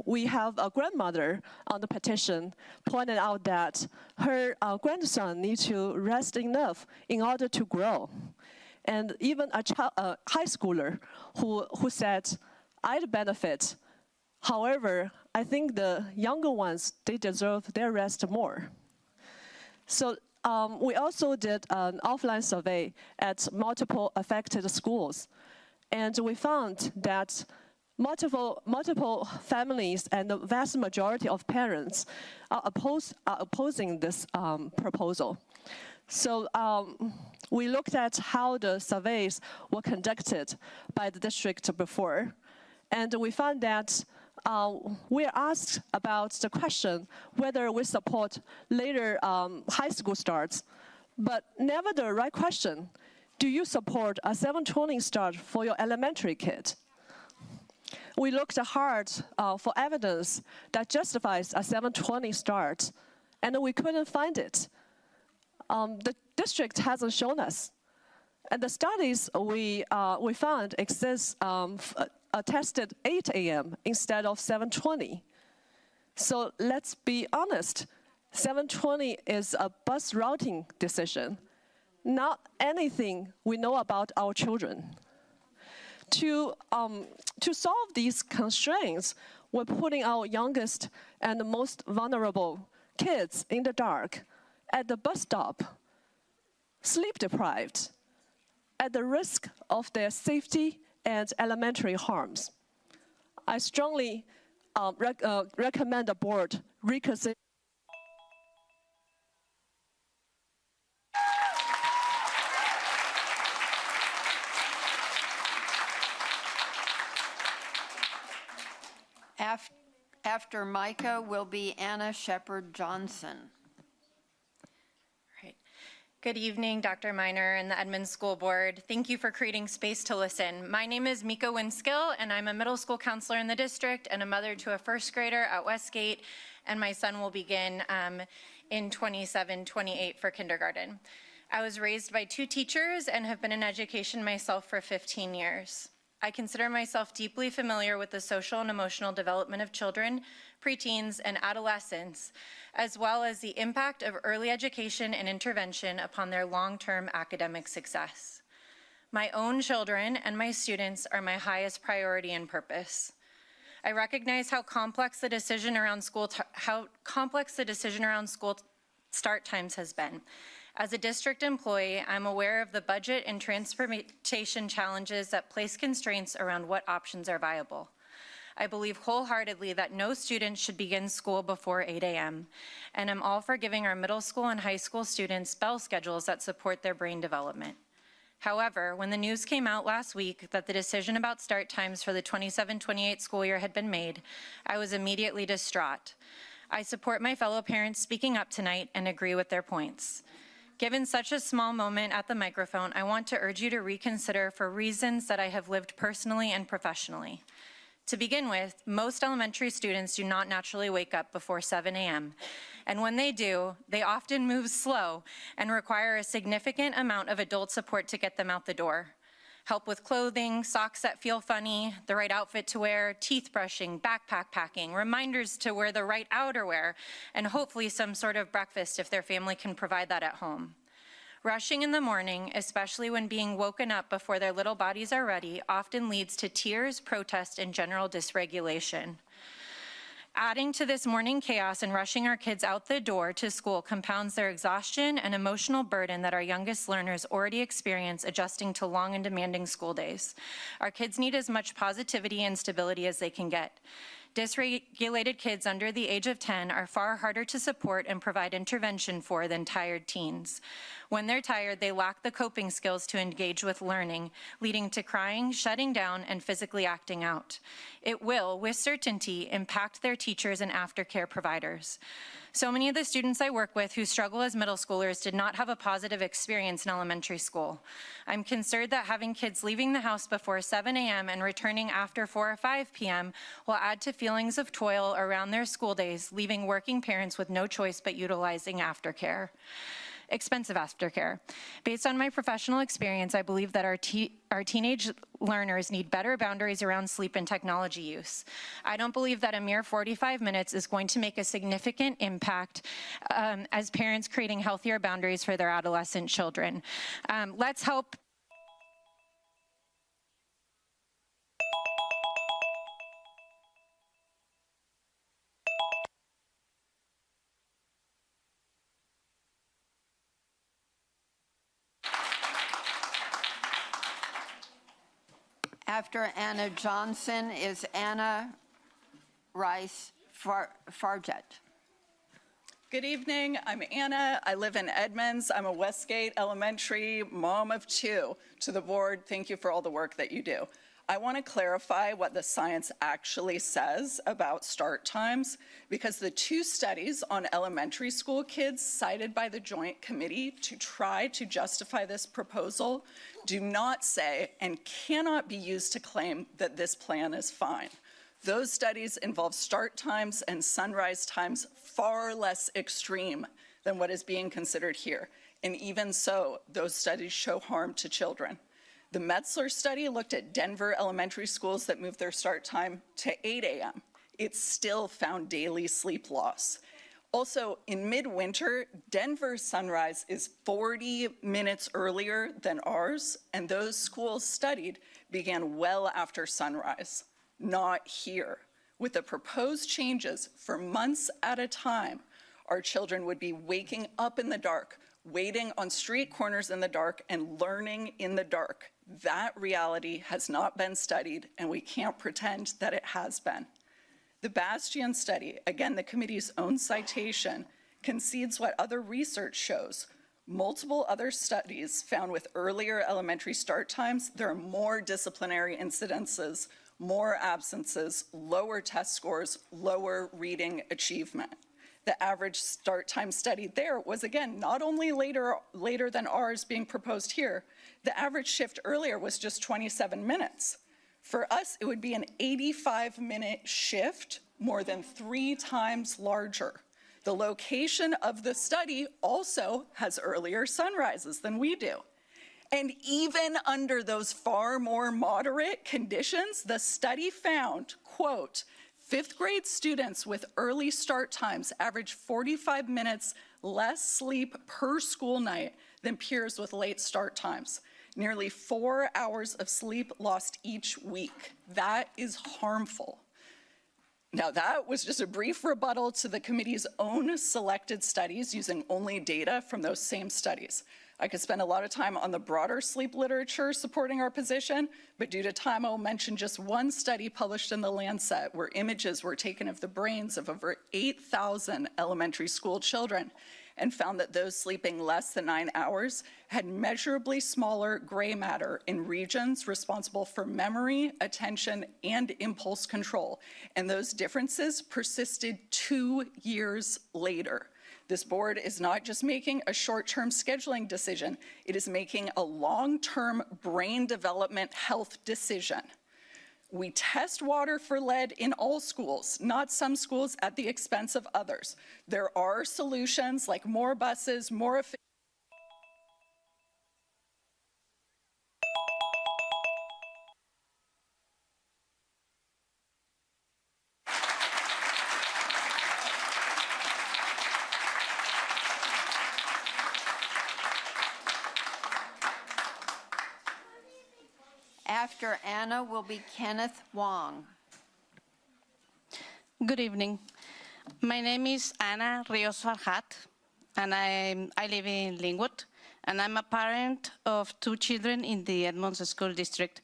We have a grandmother on the petition pointed out that her grandson needs to rest enough in order to grow. And even a high schooler who said, I'd benefit. However, I think the younger ones, they deserve their rest more. So we also did an offline survey at multiple affected schools. And we found that multiple families and the vast majority of parents are opposing this proposal. So we looked at how the surveys were conducted by the district before, and we found that we are asked about the question whether we support later high school starts, but never the right question. Do you support a 7:20 start for your elementary kid? We looked hard for evidence that justifies a 7:20 start, and we couldn't find it. The district hasn't shown us. And the studies we found exist tested 8 a.m. instead of 7:20. So let's be honest, 7:20 is a bus routing decision, not anything we know about our children. To solve these constraints, we're putting our youngest and the most vulnerable kids in the dark at the bus stop, sleep deprived, at the risk of their safety and elementary harms. I strongly recommend the board reconsider. After Micah will be Anna Shepherd Johnson. Right. Good evening, Dr. Miner and the Edmonds School Board. Thank you for creating space to listen. My name is Mika Winskill, and I'm a middle school counselor in the district and a mother to a first grader at Westgate, and my son will begin in 27-28 for kindergarten. I was raised by 2 teachers and have been in education myself for 15 years. I consider myself deeply familiar with the social and emotional development of children, preteens, and adolescents, as well as the impact of early education and intervention upon their long-term academic success. My own children and my students are my highest priority and purpose. I recognize how complex the decision around school start times has been. As a district employee, I'm aware of the budget and transportation challenges that place constraints around what options are viable. I believe wholeheartedly that no student should begin school before 8 a.m., and I'm all for giving our middle school and high school students bell schedules that support their brain development. However, when the news came out last week that the decision about start times for the 27-28 school year had been made, I was immediately distraught. I support my fellow parents speaking up tonight and agree with their points. Given such a small moment at the microphone, I want to urge you to reconsider for reasons that I have lived personally and professionally. To begin with, most elementary students do not naturally wake up before 7 a.m., and when they do, they often move slow and require a significant amount of adult support to get them out the door. Help with clothing, socks that feel funny, the right outfit to wear, teeth brushing, backpack packing, reminders to wear the right outerwear, and hopefully some sort of breakfast if their family can provide that at home. Rushing in the morning, especially when being woken up before their little bodies are ready, often leads to tears, protest, and general dysregulation. Adding to this morning chaos and rushing our kids out the door to school compounds their exhaustion and emotional burden that our youngest learners already experience adjusting to long and demanding school days. Our kids need as much positivity and stability as they can get. Dysregulated kids under the age of 10 are far harder to support and provide intervention for than tired teens. When they're tired, they lack the coping skills to engage with learning, leading to crying, shutting down, and physically acting out. It will, with certainty, impact their teachers and aftercare providers. So many of the students I work with who struggle as middle schoolers did not have a positive experience in elementary school. I'm concerned that having kids leaving the house before 7 a.m. and returning after 4 or 5 p.m. will add to feelings of toil around their school days, leaving working parents with no choice but utilizing aftercare. Expensive aftercare. Based on my professional experience, I believe that our teenage learners need better boundaries around sleep and technology use. I don't believe that a mere 45 minutes is going to make a significant impact as parents creating healthier boundaries for their adolescent children. Let's help. After Anna Johnson is Anna Rice Farjet. Good evening, I'm Anna. I live in Edmonds. I'm a Westgate Elementary mom of 2. To the board, thank you for all the work that you do. I want to clarify what the science actually says about start times, because the 2 studies on elementary school kids cited by the Joint Committee to try to justify this proposal do not say and cannot be used to claim that this plan is fine. Those studies involve start times and sunrise times far less extreme than what is being considered here. And even so, those studies show harm to children. The Metzler study looked at Denver elementary schools that moved their start time to 8 a.m. It still found daily sleep loss. Also, in midwinter, Denver's sunrise is 40 minutes earlier than ours, and those schools studied began well after sunrise. Not here. With the proposed changes for months at a time, our children would be waking up in the dark waiting on street corners in the dark and learning in the dark. That reality has not been studied, and we can't pretend that it has been. The Bastian study, again, the committee's own citation, concedes what other research shows. Multiple other studies found with earlier elementary start times, there are more disciplinary incidences, more absences, lower test scores, lower reading achievement. The average start time studied there was, again, not only later than ours being proposed here, the average shift earlier was just 27 minutes. For us, it would be an 85-minute shift, more than 3 times larger. The location of the study also has earlier sunrises than we do. And even under those far more moderate conditions, the study found, quote, 5th grade students with early start times average 45 minutes less sleep per school night than peers with late start times. Nearly 4 hours of sleep lost each week. That is harmful. Now, that was just a brief rebuttal to the committee's own selected studies using only data from those same studies. I could spend a lot of time on the broader sleep literature supporting our position, but due to time, I'll mention just one study published in the Lancet where images were taken of the brains of over 8,000 elementary school children and found that those sleeping less than 9 hours had measurably smaller gray matter in regions responsible for memory, attention, and impulse control. And those differences persisted 2 years later. This board is not just making a short-term scheduling decision, it is making a long-term brain development health decision. We test water for lead in all schools, not some schools at the expense of others. There are solutions like more buses, more efficient. After Anna will be Kenneth Wong. Good evening. My name is Ana Rios Farhat, and I live in Linwood, and I'm a parent of 2 children in the Edmonds School District,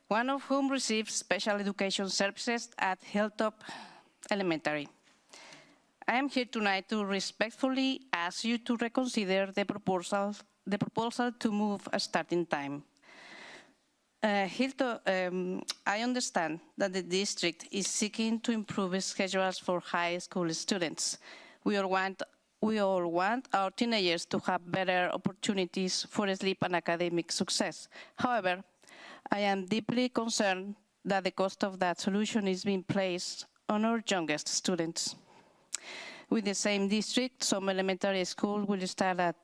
one of whom receives special education services at Hilltop Elementary. I am here tonight to respectfully ask you to reconsider the proposal to move a starting time. Hilltop, I understand that the district is seeking to improve schedules for high school students. We all want our teenagers to have better opportunities for sleep and academic success. However, I am deeply concerned that the cost of that solution is being placed on our youngest students. With the same district, some elementary schools will start at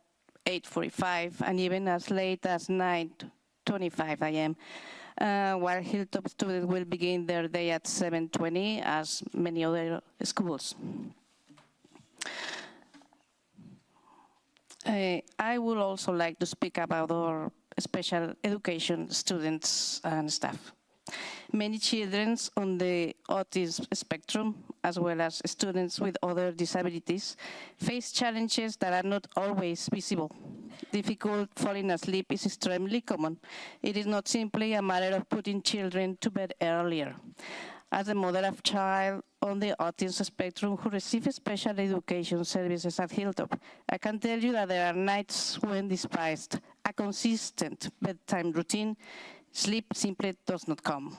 8:45 and even as late as 9:25 a.m., while Hilltop students will begin their day at 7:20, as many other schools. I would also like to speak about our special education students and staff. Many children on the autism spectrum, as well as students with other disabilities, face challenges that are not always visible. Difficult falling asleep is extremely common. It is not simply a matter of putting children to bed earlier. As a mother of a child on the autism spectrum who receives special education services at Hilltop, I can tell you that there are nights when, despite a consistent bedtime routine, sleep simply does not come.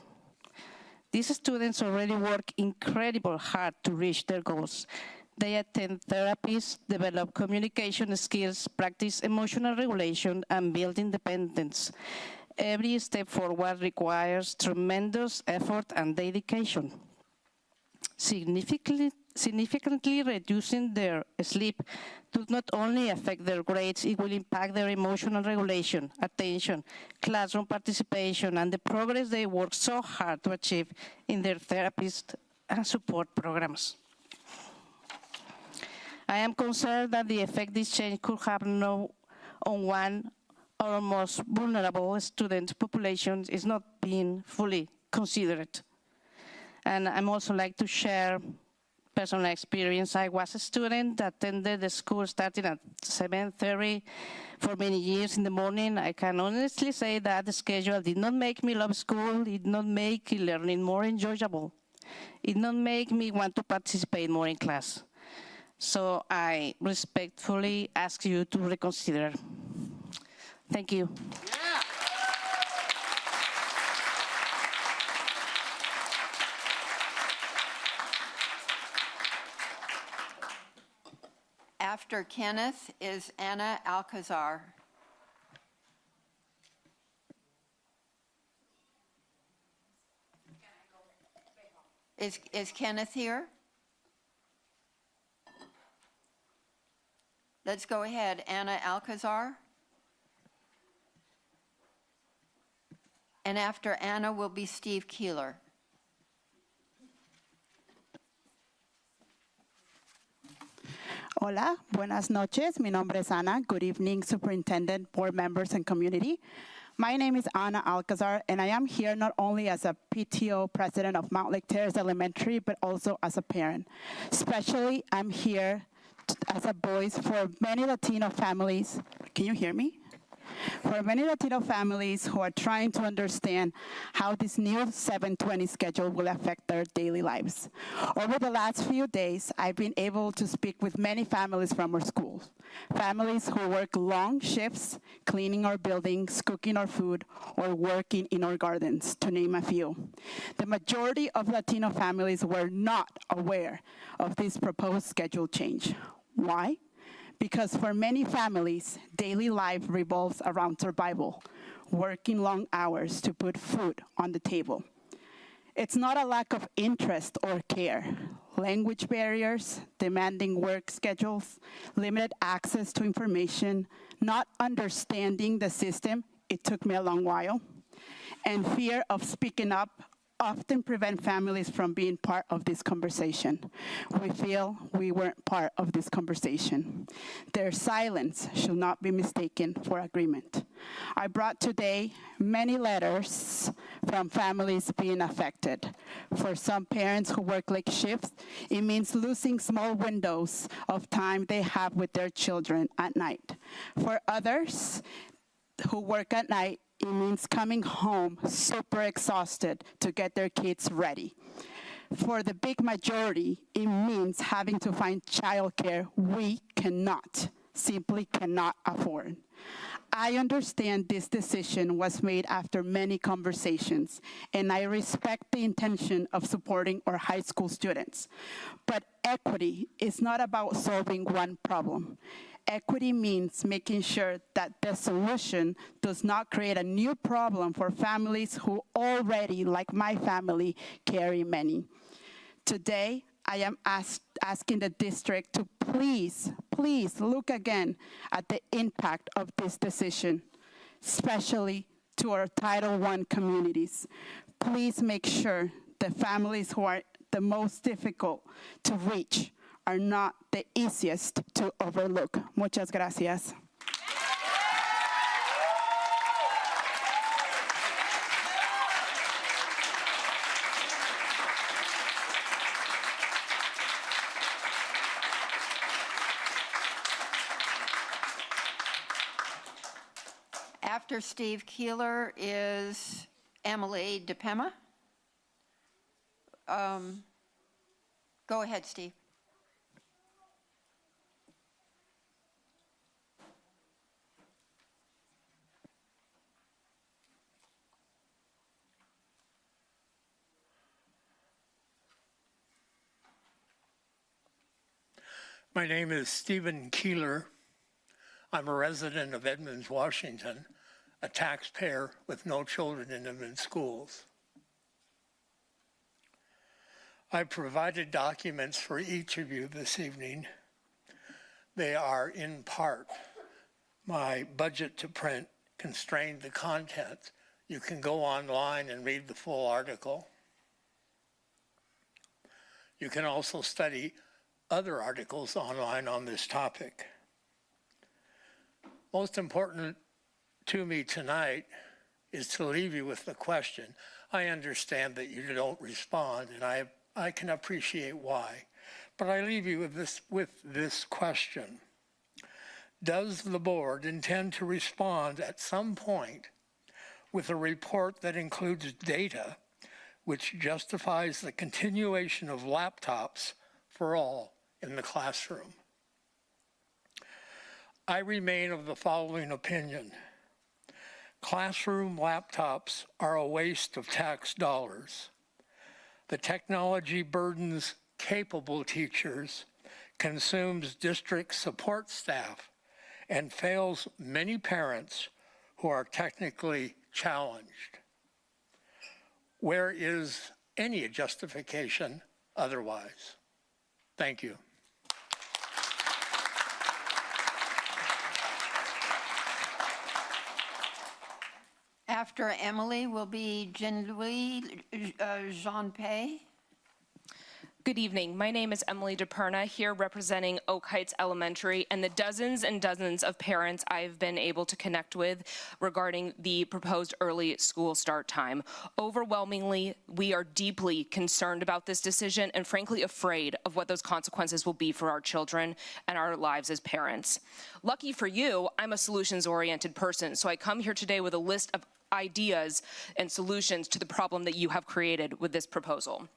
These students already work incredibly hard to reach their goals. They attend therapies, develop communication skills, practice emotional regulation, and build independence. Every step forward requires tremendous effort and dedication. Significantly reducing their sleep does not only affect their grades, it will impact their emotional regulation, attention, classroom participation, and the progress they work so hard to achieve in their therapist and support programs. I am concerned that the effect this change could have on one of our most vulnerable student populations is not being fully considered. And I'm also like to share personal experience. I was a student that attended the school starting at 7:30 for many years in the morning. I can honestly say that the schedule did not make me love school, it did not make learning more enjoyable. It did not make me want to participate more in class. So I respectfully ask you to reconsider. Thank you. After Kenneth is Anna Alcazar. Is Kenneth here? Let's go ahead. Anna Alcazar. And after Anna will be Steve Keeler. Hola, buenas noches. Mi nombre es Ana. Good evening, Superintendent, board members, and community. My name is Ana Alcazar, and I am here not only as a PTO president of Mount Lake Terrace Elementary, but also as a parent. Especially, I'm here as a voice for many Latino families. Can you hear me? For many Latino families who are trying to understand how this new 720 schedule will affect their daily lives. Over the last few days, I've been able to speak with many families from our schools. Families who work long shifts, cleaning our buildings, cooking our food, or working in our gardens, to name a few. The majority of Latino families were not aware of this proposed schedule change. Why? Because for many families, daily life revolves around survival, working long hours to put food on the table. It's not a lack of interest or care. Language barriers, demanding work schedules, limited access to information, not understanding the system, it took me a long while, and fear of speaking up often prevent families from being part of this conversation. We feel we weren't part of this conversation. Their silence should not be mistaken for agreement. I brought today many letters from families being affected. For some parents who work late shifts, it means losing small windows of time they have with their children at night. For others who work at night, it means coming home super exhausted to get their kids ready. For the big majority, it means having to find childcare we simply cannot afford. I understand this decision was made after many conversations, and I respect the intention of supporting our high school students. But equity is not about solving one problem. Equity means making sure that the solution does not create a new problem for families who already, like my family, carry many. Today, I am asking the district to please look again at the impact of this decision, especially to our Title I communities. Please make sure the families who are the most difficult to reach are not the easiest to overlook. Muchas gracias. After Steve Keeler is Emily DePema. Go ahead, Steve. My name is Stephen Keeler. I'm a resident of Edmonds, Washington, a taxpayer with no children in Edmonds schools. I provided documents for each of you this evening. They are in part my budget to print constrained the content. You can go online and read the full article. You can also study other articles online on this topic. Most important to me tonight is to leave you with the question. I understand that you don't respond, and I can appreciate why. But I leave you with this question. Does the board intend to respond at some point with a report that includes data which justifies the continuation of laptops for all in the classroom? I remain of the following opinion. Classroom laptops are a waste of tax dollars. The technology burdens capable teachers, consumes district support staff, and fails many parents who are technically challenged. Where is any justification otherwise? Thank you. After Emily will be Jean-Louis Jean-Pay. Good evening. My name is Emily DePerna, here representing Oak Heights Elementary and the dozens and dozens of parents I've been able to connect with regarding the proposed early school start time. Overwhelmingly, we are deeply concerned about this decision and frankly afraid of what those consequences will be for our children and our lives as parents. Lucky for you, I'm a solutions-oriented person, so I come here today with a list of ideas and solutions to the problem that you have created with this proposal.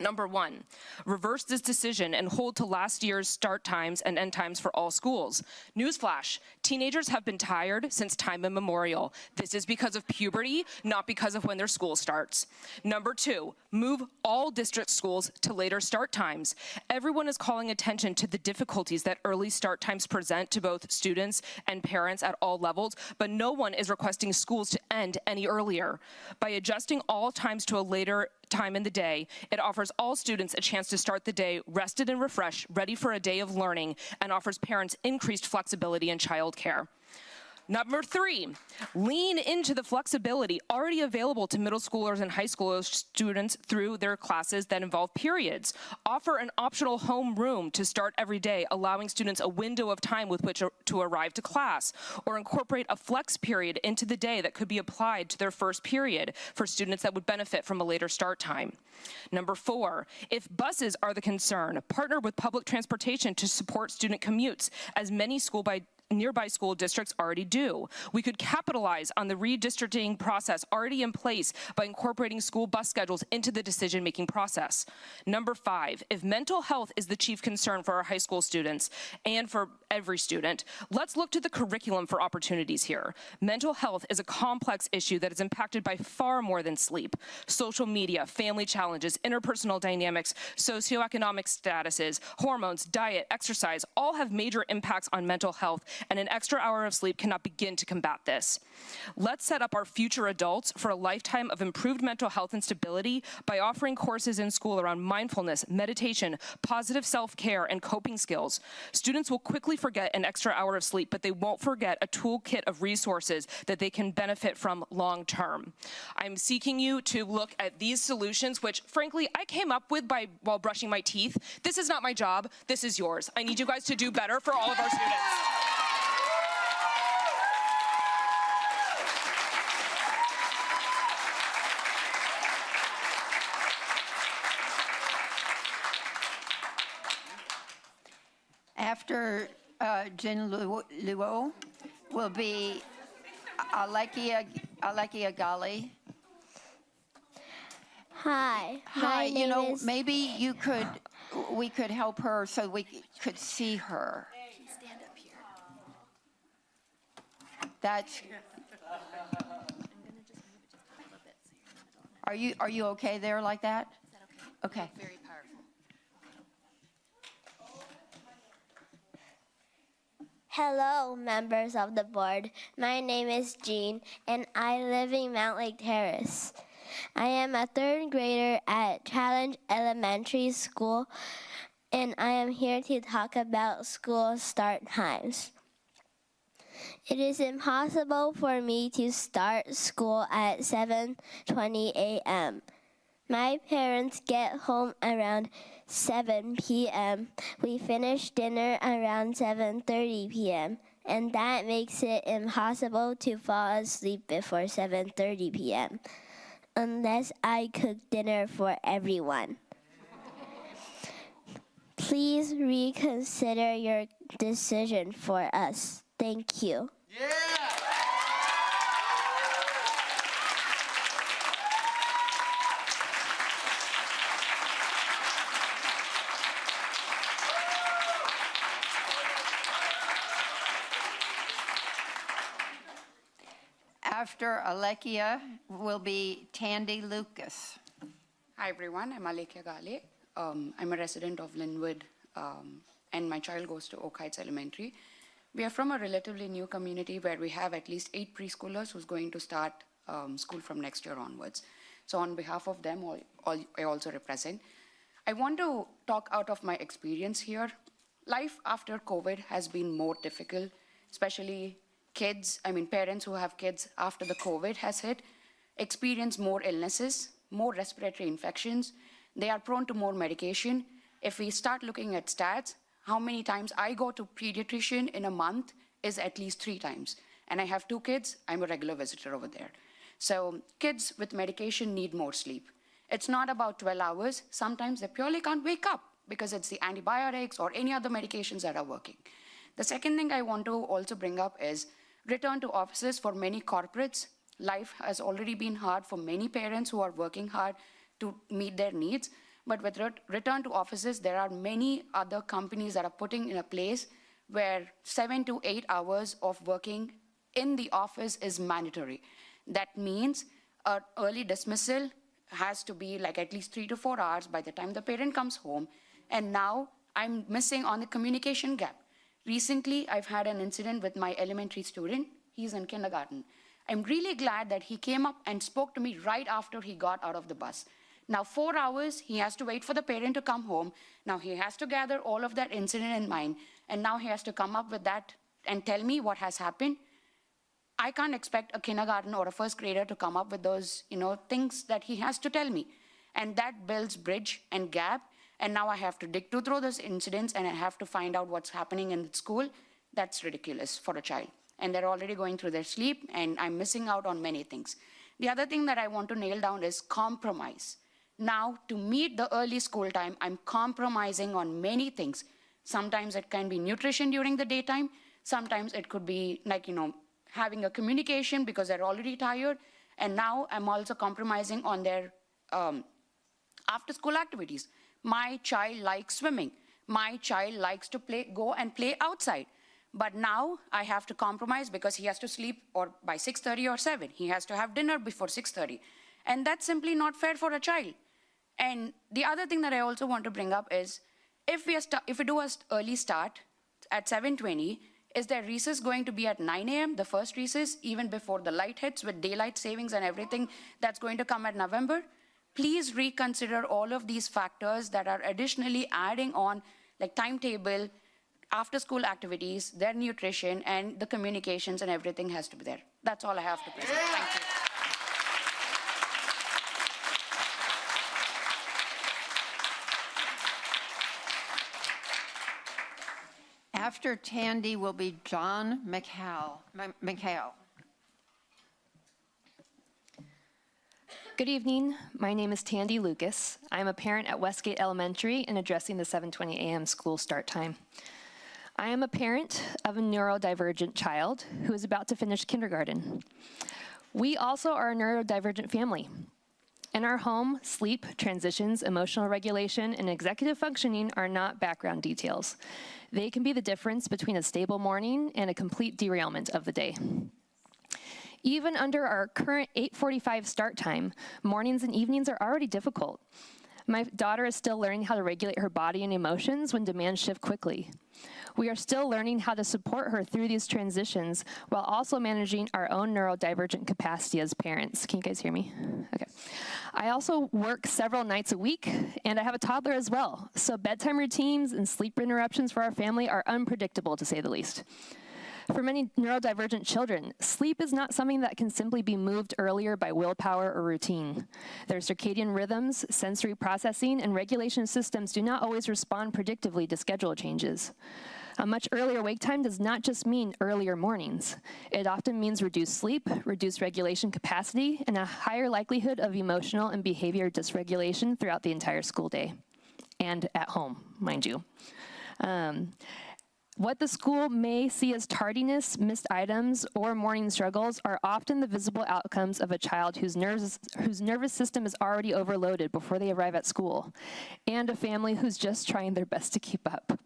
Number one, reverse this decision and hold to last year's start times and end times for all schools. Newsflash, teenagers have been tired since time immemorial. This is because of puberty, not because of when their school starts. Number two, move all district schools to later start times. Everyone is calling attention to the difficulties that early start times present to both students and parents at all levels, but no one is requesting schools to end any earlier. By adjusting all times to a later time in the day, it offers all students a chance to start the day rested and refreshed, ready for a day of learning, and offers parents increased flexibility in childcare. Number three, lean into the flexibility already available to middle schoolers and high school students through their classes that involve periods. Offer an optional home room to start every day, allowing students a window of time with which to arrive to class, or incorporate a flex period into the day that could be applied to their first period for students that would benefit from a later start time. Number four, if buses are the concern, partner with public transportation to support student commutes, as many nearby school districts already do. We could capitalize on the redistricting process already in place by incorporating school bus schedules into the decision-making process. Number five, if mental health is the chief concern for our high school students and for every student, let's look to the curriculum for opportunities here. Mental health is a complex issue that is impacted by far more than sleep. Social media, family challenges, interpersonal dynamics, socioeconomic statuses, hormones, diet, exercise, all have major impacts on mental health, and an extra hour of sleep cannot begin to combat this. Let's set up our future adults for a lifetime of improved mental health and stability by offering courses in school around mindfulness, meditation, positive self-care, and coping skills. Students will quickly forget an extra hour of sleep, but they won't forget a toolkit of resources that they can benefit from long term. I'm seeking you to look at these solutions, which frankly I came up with while brushing my teeth. This is not my job, this is yours. I need you guys to do better for all of our students. After Jin Luo will be Alekia Gali. Hi. Hi, you know, maybe we could help her so we could see her. Stand up here. That's. Are you okay there like that? Is that okay? Okay. Very powerful. Hello, members of the board. My name is Jean, and I live in Mount Lake Terrace. I am a third grader at Challenge Elementary School, and I am here to talk about school start times. It is impossible for me to start school at 7:20 a.m. My parents get home around 7 p.m. We finish dinner around 7:30 p.m. and that makes it impossible to fall asleep before 7:30 p.m. unless I cook dinner for everyone. Please reconsider your decision for us. Thank you. After Alekia will be Tandy Lucas. Hi everyone, I'm Alekia Gale. I'm a resident of Linwood and my child goes to Oak Heights Elementary. We are from a relatively new community where we have at least 8 preschoolers who's going to start school from next year onwards. So on behalf of them, I also represent. I want to talk out of my experience here. Life after COVID has been more difficult, especially parents who have kids after the COVID has hit, experience more illnesses, more respiratory infections. They are prone to more medication. If we start looking at stats, how many times I go to pediatrician in a month is at least 3 times. And I have 2 kids, I'm a regular visitor over there. So kids with medication need more sleep. It's not about 12 hours. Sometimes they purely can't wake up because it's the antibiotics or any other medications that are working. The second thing I want to also bring up is return to offices for many corporates. Life has already been hard for many parents who are working hard to meet their needs. But with return to offices, there are many other companies that are putting in a place where 7 to 8 hours of working in the office is mandatory. That means an early dismissal has to be like at least 3 to 4 hours by the time the parent comes home. And now I'm missing on the communication gap. Recently, I've had an incident with my elementary student. He's in kindergarten. I'm really glad that he came up and spoke to me right after he got out of the bus. Now, 4 hours, he has to wait for the parent to come home. Now, he has to gather all of that incident in mind. And now he has to come up with that and tell me what has happened. I can't expect a kindergarten or a first grader to come up with those, things that he has to tell me. And that builds bridge and gap. And now I have to dig through those incidents and I have to find out what's happening in school. That's ridiculous for a child. And they're already going through their sleep and I'm missing out on many things. The other thing that I want to nail down is compromise. Now, to meet the early school time, I'm compromising on many things. Sometimes it can be nutrition during the daytime. Sometimes it could be having a communication because they're already tired. And now I'm also compromising on their after-school activities. My child likes swimming. My child likes to go and play outside. But now I have to compromise because he has to sleep by 6:30 or 7. He has to have dinner before 6:30. And that's simply not fair for a child. And the other thing that I also want to bring up is, if we do an early start at 7:20, is their recess going to be at 9 a.m., the first recess, even before the light hits with daylight savings and everything that's going to come at November? Please reconsider all of these factors that are additionally adding on, like timetable, after-school activities, their nutrition, and the communications and everything has to be there. That's all I have to present. Thank you. After Tandy will be John McHale. Good evening. My name is Tandy Lucas. I'm a parent at Westgate Elementary and addressing the 7:20 a.m. school start time. I am a parent of a neurodivergent child who is about to finish kindergarten. We also are a neurodivergent family. In our home, sleep, transitions, emotional regulation, and executive functioning are not background details. They can be the difference between a stable morning and a complete derailment of the day. Even under our current 8:45 start time, mornings and evenings are already difficult. My daughter is still learning how to regulate her body and emotions when demands shift quickly. We are still learning how to support her through these transitions while also managing our own neurodivergent capacity as parents. Can you guys hear me? Okay. I also work several nights a week, and I have a toddler as well. So bedtime routines and sleep interruptions for our family are unpredictable, to say the least. For many neurodivergent children, sleep is not something that can simply be moved earlier by willpower or routine. Their circadian rhythms, sensory processing, and regulation systems do not always respond predictively to schedule changes. A much earlier wake time does not just mean earlier mornings. It often means reduced sleep, reduced regulation capacity, and a higher likelihood of emotional and behavior dysregulation throughout the entire school day. and at home, mind you. What the school may see as tardiness, missed items, or morning struggles are often the visible outcomes of a child whose nervous system is already overloaded before they arrive at school, and a family who's just trying their best to keep up.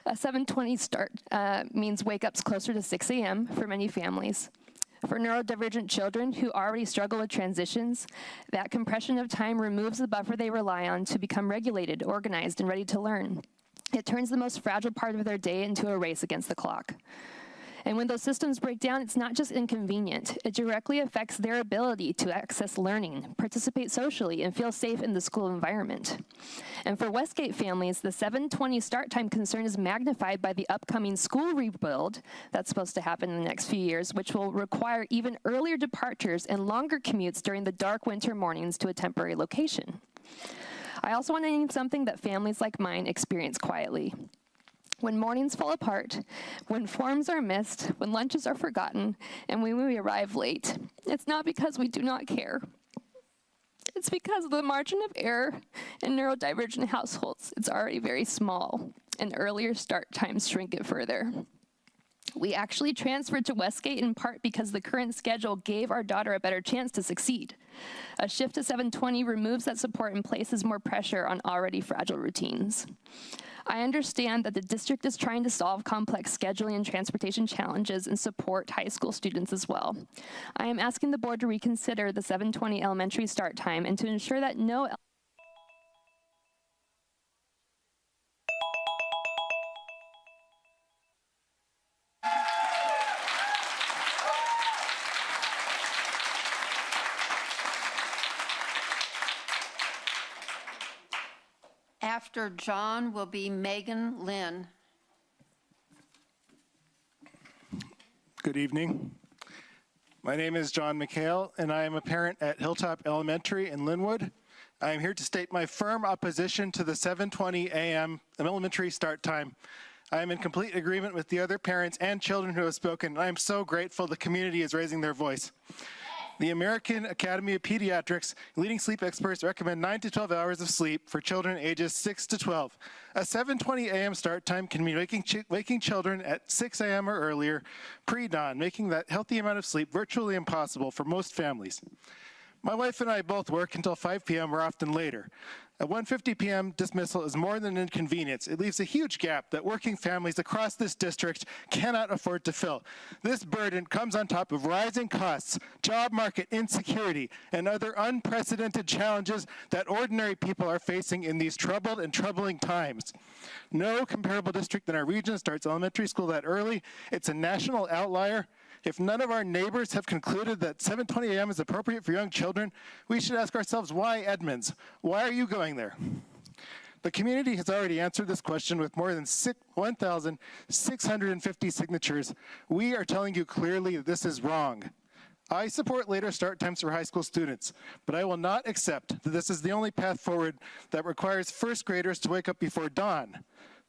A 7:20 start means wake-ups closer to 6 a.m. for many families. For neurodivergent children who already struggle with transitions, that compression of time removes the buffer they rely on to become regulated, organized, and ready to learn. It turns the most fragile part of their day into a race against the clock. And when those systems break down, it's not just inconvenient. It directly affects their ability to access learning, participate socially, and feel safe in the school environment. And for Westgate families, the 7:20 start time concern is magnified by the upcoming school rebuild that's supposed to happen in the next few years, which will require even earlier departures and longer commutes during the dark winter mornings to a temporary location. I also want to name something that families like mine experience quietly. When mornings fall apart, when forms are missed, when lunches are forgotten, and when we arrive late, it's not because we do not care. It's because the margin of error in neurodivergent households is already very small, and earlier start times shrink it further. We actually transferred to Westgate in part because the current schedule gave our daughter a better chance to succeed. A shift to 7:20 removes that support and places more pressure on already fragile routines. I understand that the district is trying to solve complex scheduling and transportation challenges and support high school students as well. I am asking the board to reconsider the 7:20 elementary start time and to ensure that no After John will be Megan Lynn. Good evening. My name is John McHale, and I am a parent at Hilltop Elementary in Linwood. I am here to state my firm opposition to the 7:20 a.m. elementary start time. I am in complete agreement with the other parents and children who have spoken. I am so grateful the community is raising their voice. The American Academy of Pediatrics leading sleep experts recommend 9 to 12 hours of sleep for children ages 6 to 12. A 7:20 a.m. start time can mean waking children at 6 a.m. or earlier, pre-dawn, making that healthy amount of sleep virtually impossible for most families. My wife and I both work until 5 p.m. or often later. A 1:50 p.m. dismissal is more than an inconvenience. It leaves a huge gap that working families across this district cannot afford to fill. This burden comes on top of rising costs, job market insecurity, and other unprecedented challenges that ordinary people are facing in these troubled and troubling times. No comparable district in our region starts elementary school that early. It's a national outlier. If none of our neighbors have concluded that 7:20 a.m. is appropriate for young children, we should ask ourselves, why Edmonds? Why are you going there? The community has already answered this question with more than 1,650 signatures. We are telling you clearly that this is wrong. I support later start times for high school students, but I will not accept that this is the only path forward that requires first graders to wake up before dawn.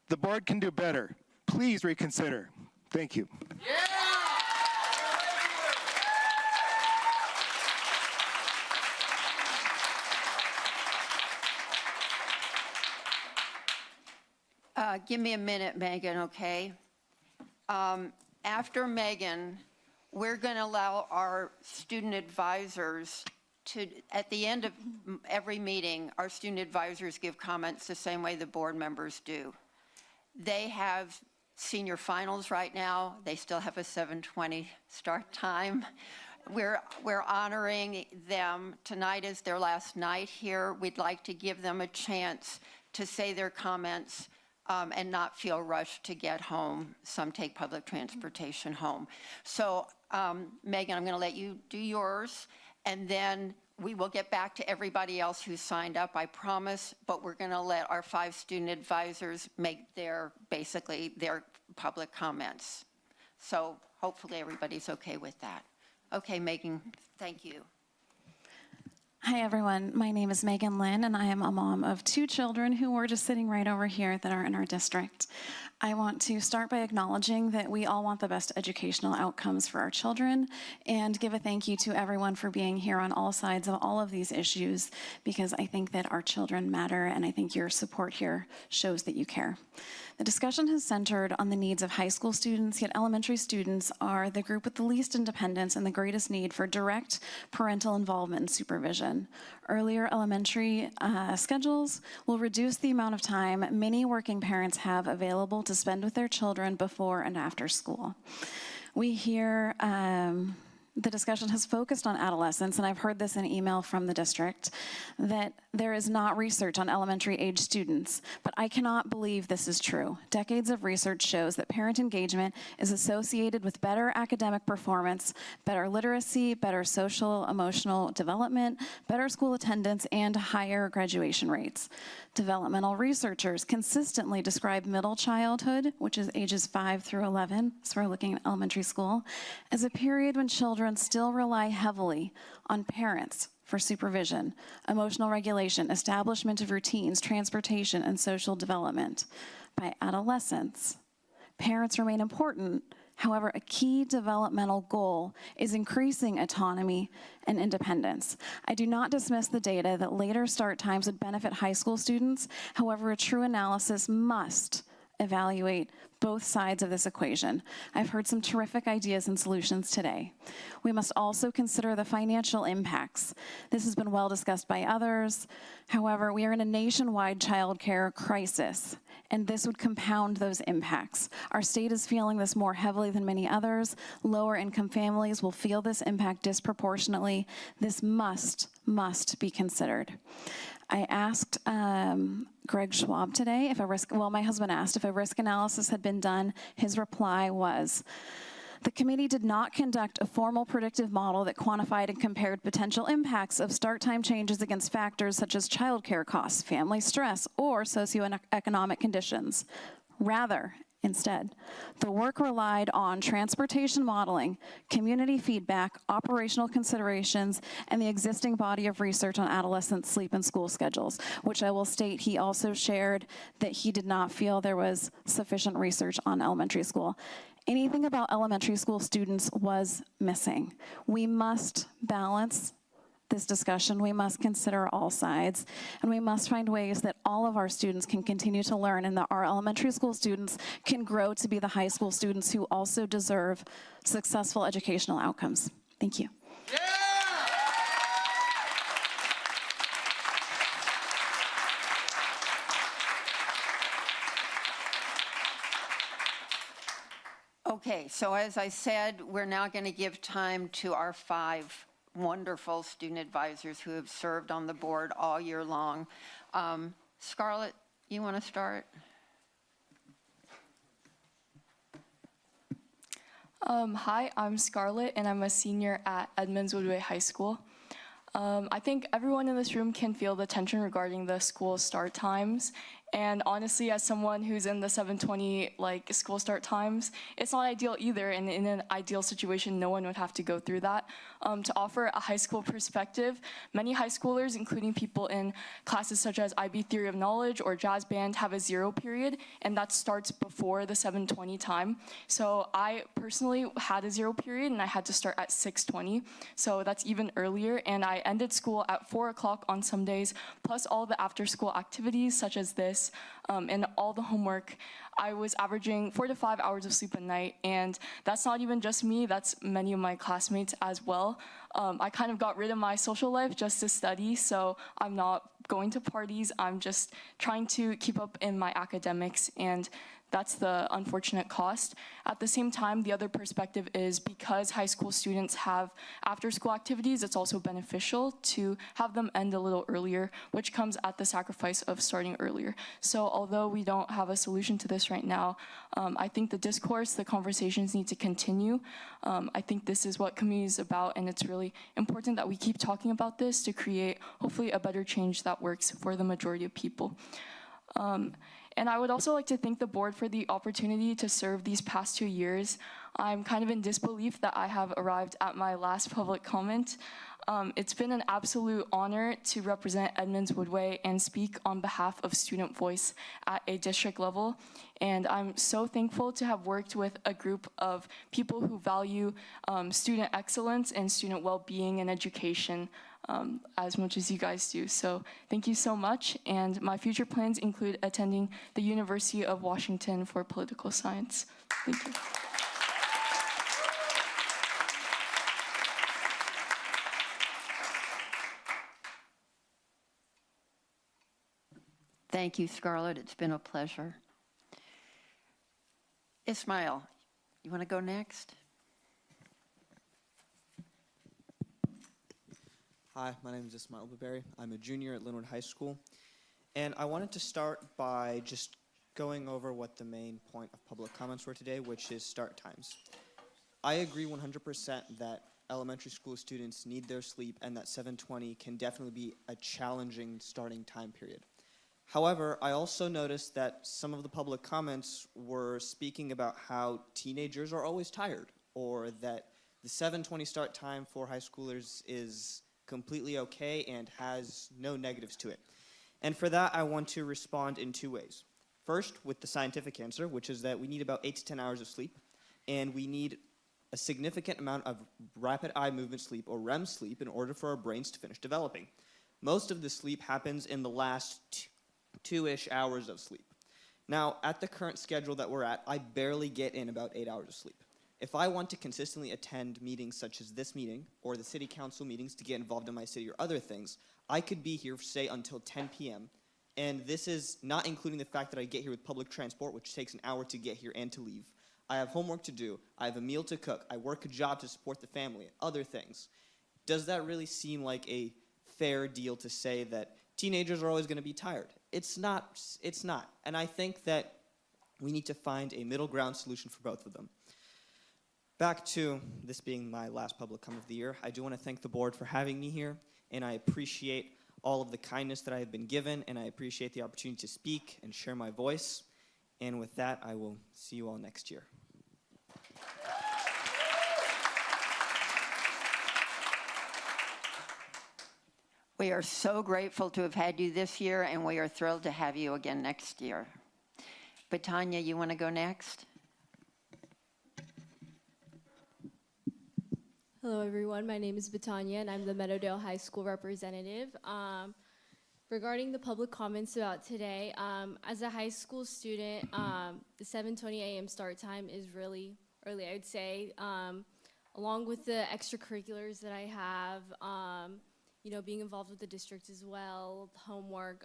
The board can do better. Please reconsider. Thank you. Give me a minute, Megan, okay? After Megan, we're going to allow our student advisors to, at the end of every meeting, our student advisors give comments the same way the board members do. They have senior finals right now. They still have a 7:20 start time. We're honoring them. Tonight is their last night here. We'd like to give them a chance to say their comments and not feel rushed to get home. Some take public transportation home. So, Megan, I'm going to let you do yours, and then we will get back to everybody else who signed up, I promise, but we're going to let our 5 student advisors make basically their public comments. So hopefully everybody's okay with that. Okay, Megan, thank you. Hi, everyone. My name is Megan Lynn, and I am a mom of 2 children who are just sitting right over here that are in our district. I want to start by acknowledging that we all want the best educational outcomes for our children and give a thank you to everyone for being here on all sides of all of these issues, because I think that our children matter, and I think your support here shows that you care. The discussion has centered on the needs of high school students, yet elementary students are the group with the least independence and the greatest need for direct parental involvement and supervision. Earlier elementary schedules will reduce the amount of time many working parents have available to spend with their children before and after school. We hear the discussion has focused on adolescents, and I've heard this in email from the district, that there is not research on elementary age students, but I cannot believe this is true. Decades of research shows that parent engagement is associated with better academic performance, better literacy, better social, emotional development, better school attendance, and higher graduation rates. Developmental researchers consistently describe middle childhood, which is ages 5 through 11, so we're looking at elementary school, as a period when children still rely heavily on parents for supervision, emotional regulation, establishment of routines, transportation, and social development. By adolescence, parents remain important. However, a key developmental goal is increasing autonomy and independence. I do not dismiss the data that later start times would benefit high school students. However, a true analysis must evaluate both sides of this equation. I've heard some terrific ideas and solutions today. We must also consider the financial impacts. This has been well discussed by others. However, we are in a nationwide childcare crisis, and this would compound those impacts. Our state is feeling this more heavily than many others. Lower income families will feel this impact disproportionately. This must be considered. I asked Greg Schwab today my husband asked if a risk analysis had been done. His reply was, the committee did not conduct a formal predictive model that quantified and compared potential impacts of start time changes against factors such as childcare costs, family stress, or socioeconomic conditions. Rather, instead, the work relied on transportation modeling, community feedback, operational considerations, and the existing body of research on adolescent sleep and school schedules, which I will state he also shared that he did not feel there was sufficient research on elementary school. Anything about elementary school students was missing. We must balance this discussion. We must consider all sides, and we must find ways that all of our students can continue to learn and that our elementary school students can grow to be the high school students who also deserve successful educational outcomes. Thank you. Okay, so as I said, we're now going to give time to our 5 wonderful student advisors who have served on the board all year long. Scarlett, you want to start? Hi, I'm Scarlett, and I'm a senior at Edmonds Woodway High School. I think everyone in this room can feel the tension regarding the school start times. And honestly, as someone who's in the 7:20 school start times, it's not ideal either. And in an ideal situation, no one would have to go through that. To offer a high school perspective, many high schoolers, including people in classes such as IB Theory of Knowledge or Jazz Band, have a 0 period, and that starts before the 7:20 time. So I personally had a 0 period, and I had to start at 6:20. So that's even earlier, and I ended school at 4 o'clock on some days, plus all the after-school activities such as this. And all the homework. I was averaging 4 to 5 hours of sleep a night, and that's not even just me, that's many of my classmates as well. I kind of got rid of my social life just to study, so I'm not going to parties, I'm just trying to keep up in my academics, and that's the unfortunate cost. At the same time, the other perspective is because high school students have after-school activities, it's also beneficial to have them end a little earlier, which comes at the sacrifice of starting earlier. So although we don't have a solution to this right now, I think the discourse, the conversations need to continue. I think this is what community is about, and it's really important that we keep talking about this to create, hopefully, a better change that works for the majority of people. And I would also like to thank the board for the opportunity to serve these past 2 years. I'm kind of in disbelief that I have arrived at my last public comment. It's been an absolute honor to represent Edmonds Woodway and speak on behalf of student voice at a district level. And I'm so thankful to have worked with a group of people who value student excellence and student well-being and education as much as you guys do. So thank you so much. And my future plans include attending the University of Washington for political science. Thank you. Thank you, Scarlett. It's been a pleasure. Ismail, you want to go next? Hi, my name is Ismail Baberry. I'm a junior at Linwood High School. And I wanted to start by just going over what the main point of public comments were today, which is start times. I agree 100% that elementary school students need their sleep and that 7:20 can definitely be a challenging starting time period. However, I also noticed that some of the public comments were speaking about how teenagers are always tired, or that the 7:20 start time for high schoolers is completely okay and has no negatives to it. And for that, I want to respond in two ways. First, with the scientific answer, which is that we need about 8 to 10 hours of sleep, and we need a significant amount of rapid eye movement sleep, or REM sleep, in order for our brains to finish developing. Most of the sleep happens in the last two-ish hours of sleep. Now, at the current schedule that we're at, I barely get in about 8 hours of sleep. If I want to consistently attend meetings such as this meeting, or the city council meetings to get involved in my city or other things, I could be here, say, until 10 p.m., and this is not including the fact that I get here with public transport, which takes an hour to get here and to leave. I have homework to do, I have a meal to cook, I work a job to support the family, and other things. Does that really seem like a fair deal to say that teenagers are always going to be tired? It's not. And I think that we need to find a middle ground solution for both of them. Back to this being my last public comment of the year, I do want to thank the board for having me here, and I appreciate all of the kindness that I have been given, and I appreciate the opportunity to speak and share my voice. And with that, I will see you all next year. We are so grateful to have had you this year, and we are thrilled to have you again next year. But Tanya, you want to go next? Hello, everyone. My name is Batanya, and I'm the Meadowdale High School representative. Regarding the public comments about today, as a high school student, the 7:20 a.m. start time is really early, I would say. Along with the extracurriculars that I have, being involved with the district as well, homework,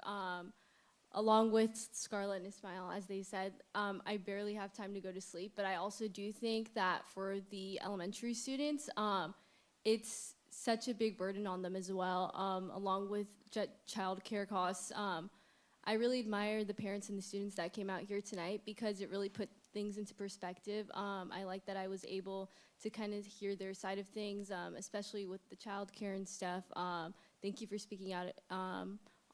along with Scarlett and Ismail, as they said, I barely have time to go to sleep, but I also do think that for the elementary students, it's such a big burden on them as well, along with childcare costs. I really admire the parents and the students that came out here tonight because it really put things into perspective. I like that I was able to kind of hear their side of things, especially with the childcare and stuff. Thank you for speaking out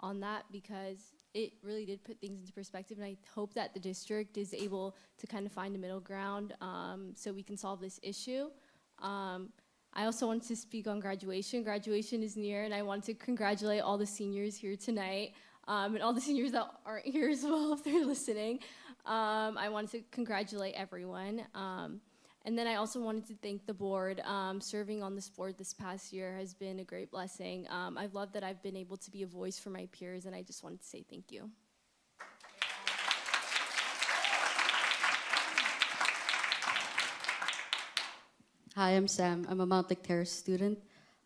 on that because it really did put things into perspective, and I hope that the district is able to kind of find a middle ground so we can solve this issue. I also wanted to speak on graduation. Graduation is near, and I want to congratulate all the seniors here tonight, and all the seniors that aren't here as well if they're listening. I wanted to congratulate everyone. And then I also wanted to thank the board. Serving on this board this past year has been a great blessing. I've loved that I've been able to be a voice for my peers, and I just wanted to say thank you. Hi, I'm Sam. I'm a Mount Lake Terrace student.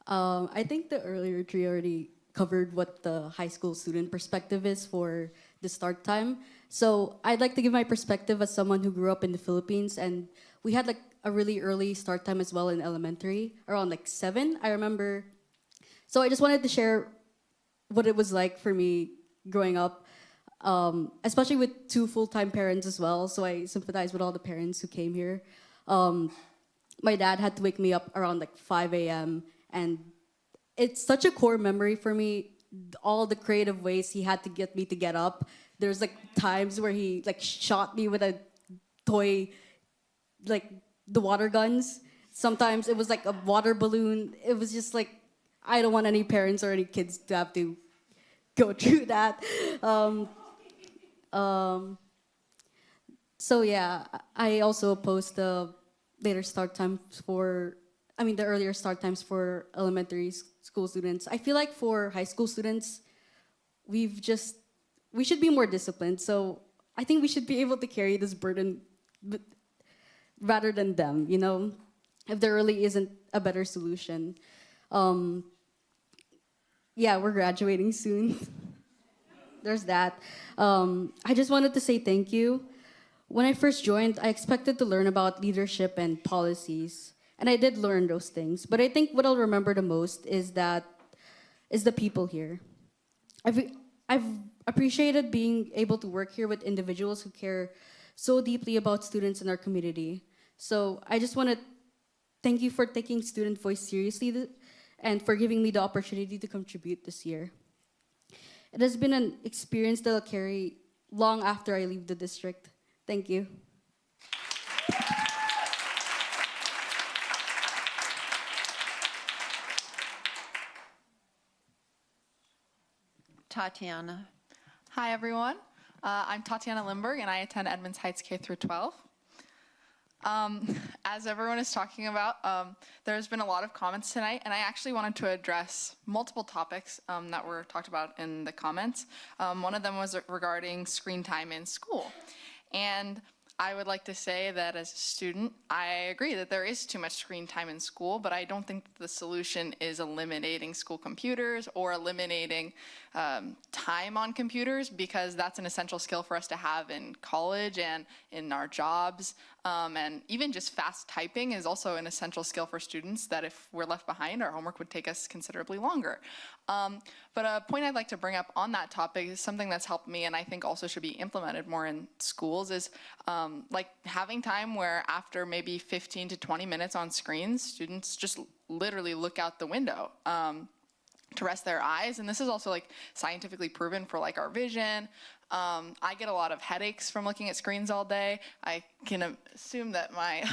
I think the earlier tree already covered what the high school student perspective is for the start time. So I'd like to give my perspective as someone who grew up in the Philippines, and we had like a really early start time as well in elementary, around like 7, I remember. So I just wanted to share what it was like for me growing up, especially with 2 full-time parents as well. So I sympathize with all the parents who came here. My dad had to wake me up around like 5 a.m. and it's such a core memory for me all the creative ways he had to get me to get up. There's like times where he like shot me with a toy, like the water guns. Sometimes it was like a water balloon. It was just like, I don't want any parents or any kids to have to go through that. So yeah, I also oppose the earlier start times for elementary school students. I feel like for high school students, we should be more disciplined. So I think we should be able to carry this burden rather than them, you know, if there really isn't a better solution. Yeah, we're graduating soon. There's that. I just wanted to say thank you. When I first joined, I expected to learn about leadership and policies, and I did learn those things. But I think what I'll remember the most is the people here. I've appreciated being able to work here with individuals who care so deeply about students in our community. So I just want to thank you for taking student voice seriously and for giving me the opportunity to contribute this year. It has been an experience that I'll carry long after I leave the district. Thank you. Tatiana. Hi, everyone. I'm Tatiana Lindberg, and I attend Edmonds Heights K through 12. As everyone is talking about, there's been a lot of comments tonight, and I actually wanted to address multiple topics that were talked about in the comments. One of them was regarding screen time in school. And I would like to say that as a student, I agree that there is too much screen time in school, but I don't think the solution is eliminating school computers or eliminating time on computers, because that's an essential skill for us to have in college and in our jobs. And even just fast typing is also an essential skill for students that if we're left behind, our homework would take us considerably longer. But a point I'd like to bring up on that topic is something that's helped me and I think also should be implemented more in schools is like having time where after maybe 15 to 20 minutes on screens, students just literally look out the window to rest their eyes. And this is also like scientifically proven for like our vision. I get a lot of headaches from looking at screens all day. I can assume that my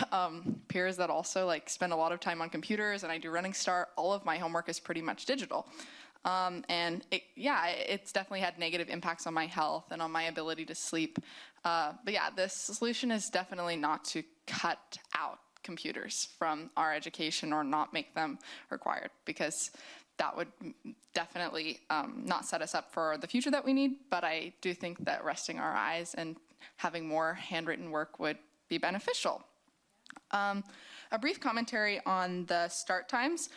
peers that also like spend a lot of time on computers and I do Running Start, all of my homework is pretty much digital. And it's definitely had negative impacts on my health and on my ability to sleep. But yeah, the solution is definitely not to cut out computers from our education or not make them required, because that would definitely not set us up for the future that we need. But I do think that resting our eyes and having more handwritten work would be beneficial. A brief commentary on the start times.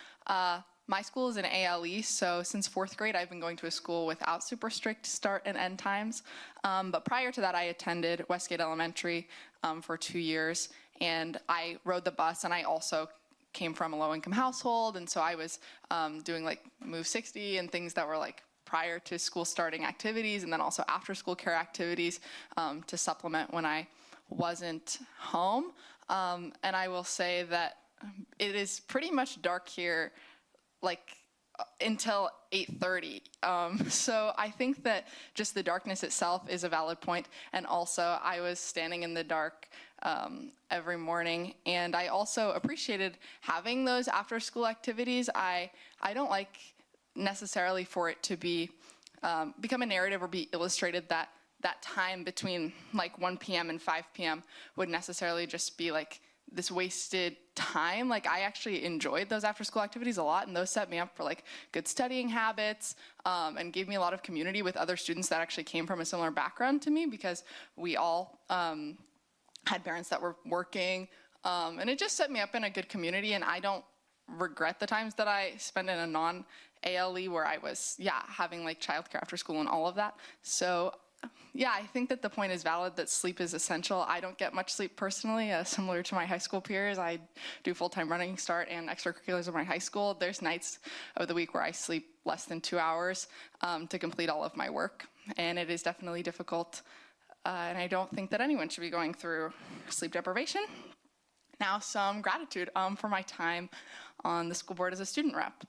My school is an ALE, so since 4th grade, I've been going to a school without super strict start and end times. But prior to that, I attended Westgate Elementary for 2 years, and I rode the bus, and I also came from a low-income household, and so I was doing like Move 60 and things that were like prior to school starting activities, and then also after-school care activities to supplement when I wasn't home. And I will say that it is pretty much dark here like until 8:30. So I think that just the darkness itself is a valid point. And also I was standing in the dark every morning. And I also appreciated having those after school activities. I don't like necessarily for it to be become a narrative or be illustrated that that time between like 1 p.m. and 5 p.m. would necessarily just be like this wasted time. Like I actually enjoyed those after school activities a lot, and those set me up for like good studying habits and gave me a lot of community with other students that actually came from a similar background to me, because we all had parents that were working, and it just set me up in a good community. And I don't regret the times that I spent in a non-ALE where I was having like childcare after school and all of that. So yeah, I think that the point is valid that sleep is essential. I don't get much sleep personally, similar to my high school peers. I do full-time Running Start and extracurriculars at my high school. There's nights of the week where I sleep less than 2 hours to complete all of my work, and it is definitely difficult. And I don't think that anyone should be going through sleep deprivation. Now, some gratitude for my time on the school board as a student rep.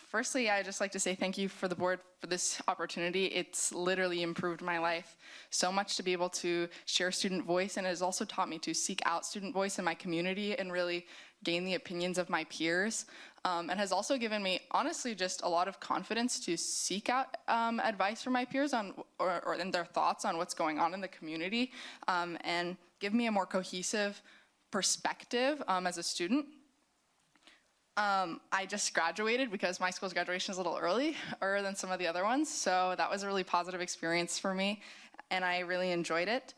Firstly, I'd just like to say thank you for the board for this opportunity. It's literally improved my life so much to be able to share student voice, and it has also taught me to seek out student voice in my community and really gain the opinions of my peers, and has also given me, honestly, just a lot of confidence to seek out advice from my peers on or their thoughts on what's going on in the community, and give me a more cohesive perspective as a student. I just graduated because my school's graduation is a little earlier than some of the other ones, so that was a really positive experience for me, and I really enjoyed it.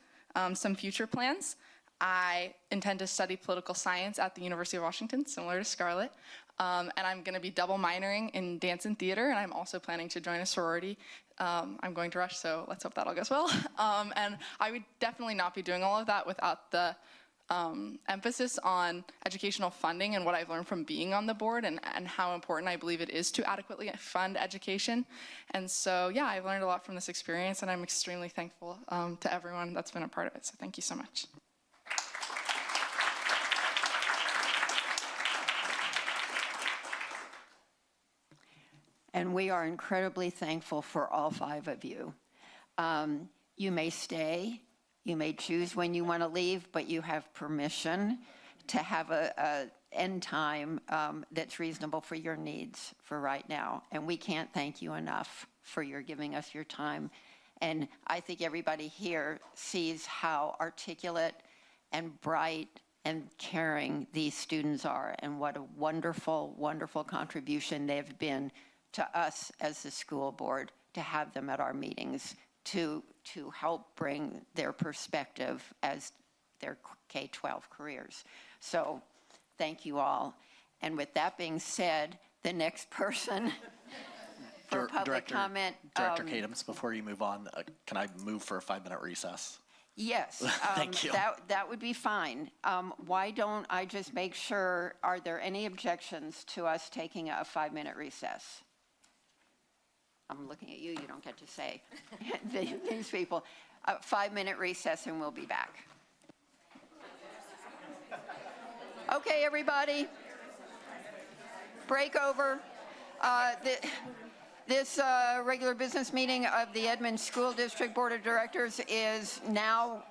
Some future plans. I intend to study political science at the University of Washington, similar to Scarlett, and I'm going to be double minoring in dance and theater, and I'm also planning to join a sorority. I'm going to Rush, so let's hope that all goes well. And I would definitely not be doing all of that without the emphasis on educational funding and what I've learned from being on the board, and how important I believe it is to adequately fund education. And so, yeah, I've learned a lot from this experience, and I'm extremely thankful to everyone that's been a part of it. So thank you so much. And we are incredibly thankful for all 5 of you. You may stay. You may choose when you want to leave, but you have permission to have a end time that's reasonable for your needs for right now. And we can't thank you enough for your giving us your time. And I think everybody here sees how articulate and bright and caring these students are, and what a wonderful, wonderful contribution they've been to us as the school board to have them at our meetings, to help bring their perspective as their K-12 careers. So thank you all. And with that being said, the next person for public comment. Director Kadams, before you move on, can I move for a 5-minute recess? Yes. Thank you. That would be fine. Why don't I just make sure, are there any objections to us taking a 5-minute recess? I'm looking at you, you don't get to say. These people. 5-minute recess and we'll be back. Okay, everybody. Break over. This regular business meeting of the Edmonds School District Board of Directors is now,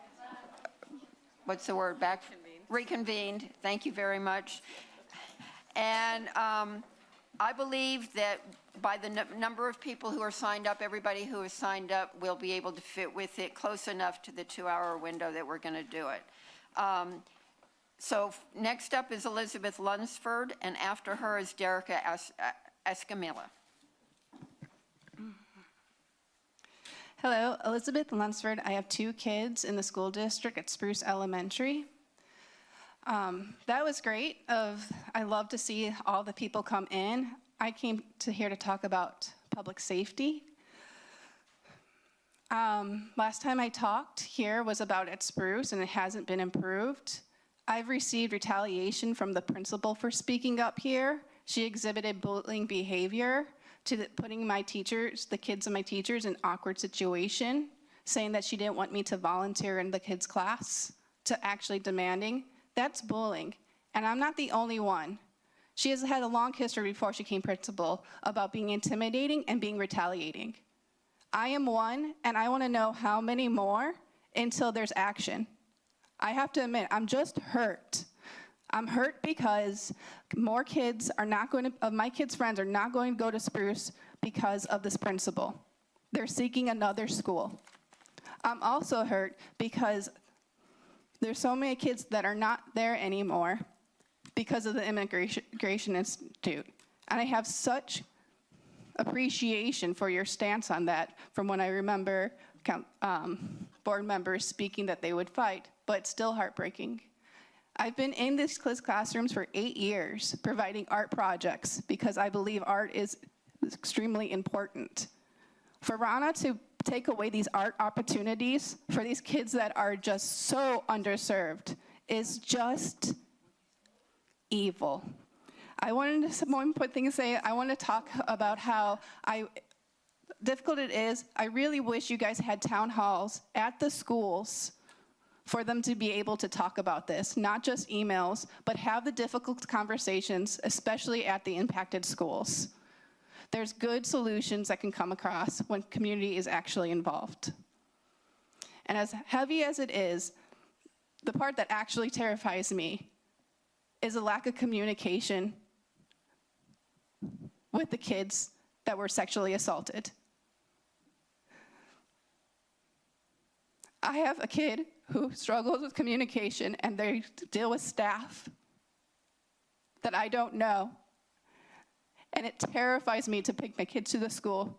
what's the word, back? Reconvened. Thank you very much. And I believe that by the number of people who are signed up, everybody who is signed up will be able to fit with it close enough to the 2-hour window that we're going to do it. So next up is Elizabeth Lunsford, and after her is Derica Escamilla. Hello, Elizabeth Lunsford. I have 2 kids in the school district at Spruce Elementary. That was great. I love to see all the people come in. I came here to talk about public safety. Last time I talked here was about at Spruce, and it hasn't been improved. I've received retaliation from the principal for speaking up here. She exhibited bullying behavior to putting my teachers, the kids of my teachers, in awkward situation, saying that she didn't want me to volunteer in the kids' class, to actually demanding. That's bullying, and I'm not the only one. She has had a long history before she became principal about being intimidating and being retaliating. I am one, and I want to know how many more until there's action. I have to admit, I'm just hurt. I'm hurt because more kids are not going to, my kids' friends are not going to go to Spruce because of this principal. They're seeking another school. I'm also hurt because there's so many kids that are not there anymore because of the Immigration Institute. And I have such appreciation for your stance on that from when I remember board members speaking that they would fight, but it's still heartbreaking. I've been in these classrooms for 8 years providing art projects because I believe art is extremely important. For Rana to take away these art opportunities for these kids that are just so underserved is just evil. I wanted to, one point thing to say, I want to talk about how difficult it is. I really wish you guys had town halls at the schools for them to be able to talk about this, not just emails, but have the difficult conversations, especially at the impacted schools. There's good solutions that can come across when community is actually involved. And as heavy as it is, the part that actually terrifies me is a lack of communication with the kids that were sexually assaulted. I have a kid who struggles with communication, and they deal with staff that I don't know. And it terrifies me to pick my kids to the school.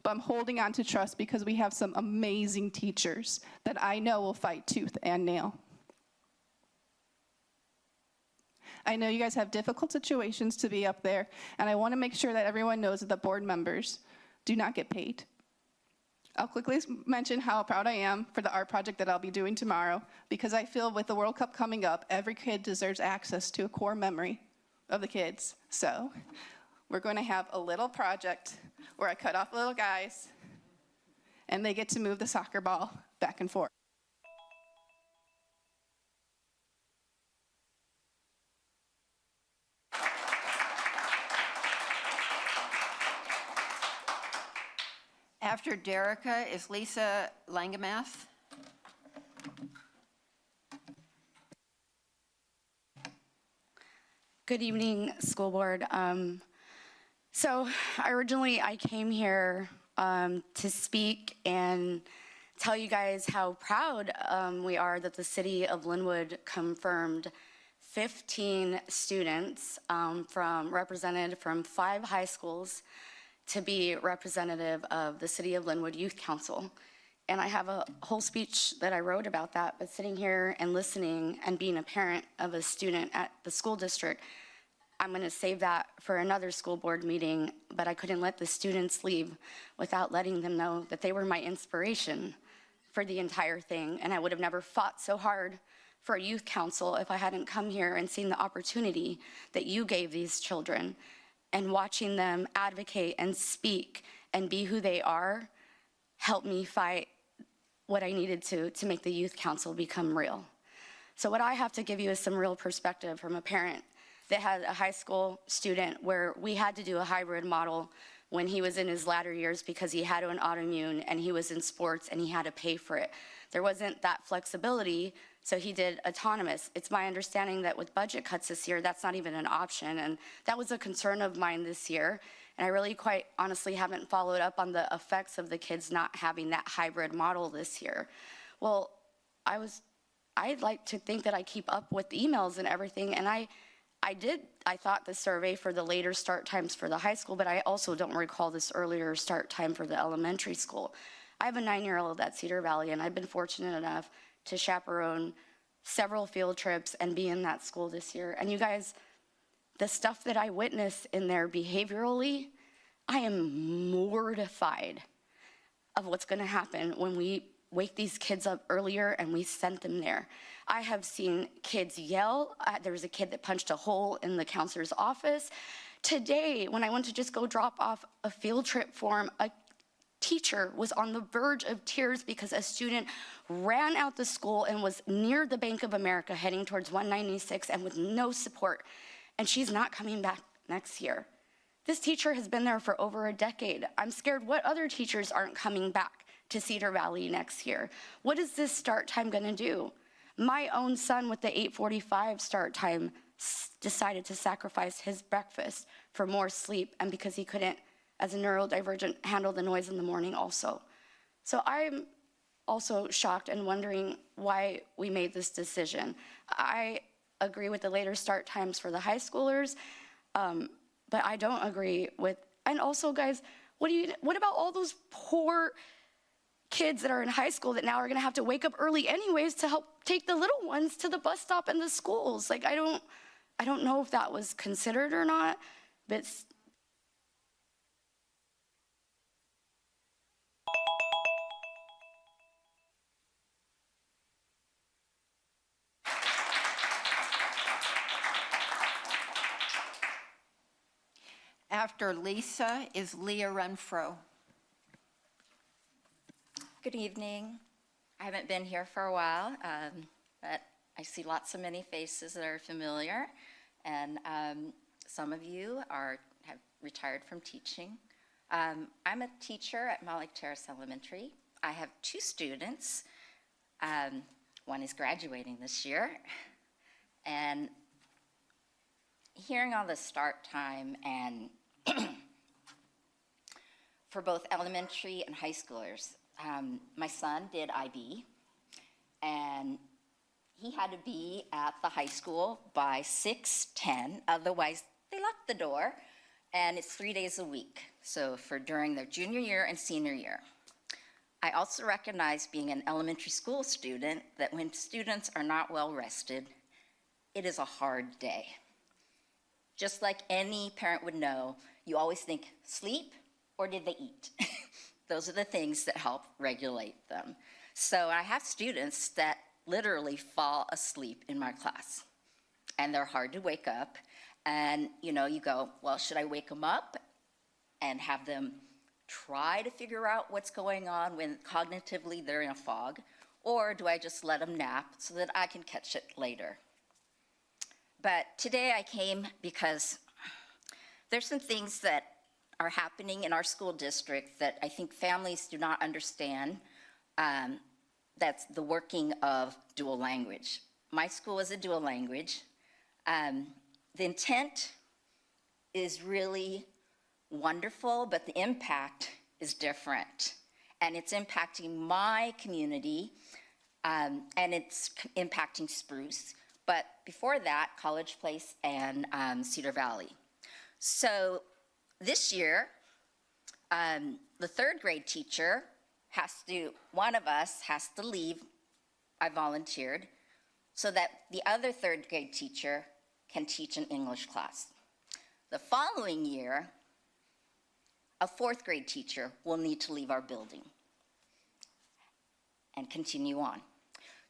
But I'm holding on to trust because we have some amazing teachers that I know will fight tooth and nail. I know you guys have difficult situations to be up there, and I want to make sure that everyone knows that the board members do not get paid. I'll quickly mention how proud I am for the art project that I'll be doing tomorrow, because I feel with the World Cup coming up, every kid deserves access to a core memory of the kids. So we're going to have a little project where I cut off little guys, and they get to move the soccer ball back and forth. After Derica is Lisa Langemath. Good evening, school board. So originally I came here to speak and tell you guys how proud we are that the city of Linwood confirmed 15 students represented from 5 high schools to be representative of the City of Linwood Youth Council. And I have a whole speech that I wrote about that, but sitting here and listening and being a parent of a student at the school district, I'm gonna save that for another school board meeting, but I couldn't let the students leave without letting them know that they were my inspiration for the entire thing. And I would have never fought so hard for a youth council if I hadn't come here and seen the opportunity that you gave these children. And watching them advocate and speak and be who they are helped me fight what I needed to make the youth council become real. So what I have to give you is some real perspective from a parent that had a high school student where we had to do a hybrid model when he was in his latter years because he had an autoimmune and he was in sports and he had to pay for it. There wasn't that flexibility, so he did autonomous. It's my understanding that with budget cuts this year, that's not even an option, and that was a concern of mine this year. And I really quite honestly haven't followed up on the effects of the kids not having that hybrid model this year. Well, I'd like to think that I keep up with emails and everything, and I thought the survey for the later start times for the high school, but I also don't recall this earlier start time for the elementary school. I have a 9-year-old at Cedar Valley, and I've been fortunate enough to chaperone several field trips and be in that school this year. And you guys, the stuff that I witnessed in there behaviorally, I am mortified of what's gonna happen when we wake these kids up earlier and we send them there. I have seen kids yell. There was a kid that punched a hole in the counselor's office. Today, when I went to just go drop off a field trip form, a teacher was on the verge of tears because a student ran out the school and was near the Bank of America heading towards 196 and with no support. And she's not coming back next year. This teacher has been there for over a decade. I'm scared what other teachers aren't coming back to Cedar Valley next year. What is this start time gonna do? My own son with the 8:45 start time decided to sacrifice his breakfast for more sleep, and because he couldn't, as a neurodivergent, handle the noise in the morning also. So I'm also shocked and wondering why we made this decision. I agree with the later start times for the high schoolers, but I don't agree with, and also guys, what about all those poor kids that are in high school that now are gonna have to wake up early anyways to help take the little ones to the bus stop and the schools? Like, I don't know if that was considered or not, but After Lisa is Leah Renfro. Good evening. I haven't been here for a while, but I see lots of many faces that are familiar, and some of you have retired from teaching. I'm a teacher at Meadowdale Terrace Elementary. I have 2 students. One is graduating this year. And hearing all the start time and for both elementary and high schoolers, my son did IB, and he had to be at the high school by 6:10, otherwise they locked the door, and it's 3 days a week, so for during their junior year and senior year. I also recognize, being an elementary school student, that when students are not well rested, it is a hard day. Just like any parent would know, you always think, sleep or did they eat? Those are the things that help regulate them. So I have students that literally fall asleep in my class, and they're hard to wake up. And you go, well, should I wake them up and have them try to figure out what's going on when cognitively they're in a fog? Or do I just let them nap so that I can catch it later? But today I came because there's some things that are happening in our school district that I think families do not understand. That's the working of dual language. My school is a dual language. The intent is really wonderful, but the impact is different. And it's impacting my community, and it's impacting Spruce. But before that, College Place and Cedar Valley. So this year, the 3rd grade teacher one of us has to leave. I volunteered so that the other 3rd grade teacher can teach an English class. The following year, a 4th grade teacher will need to leave our building and continue on.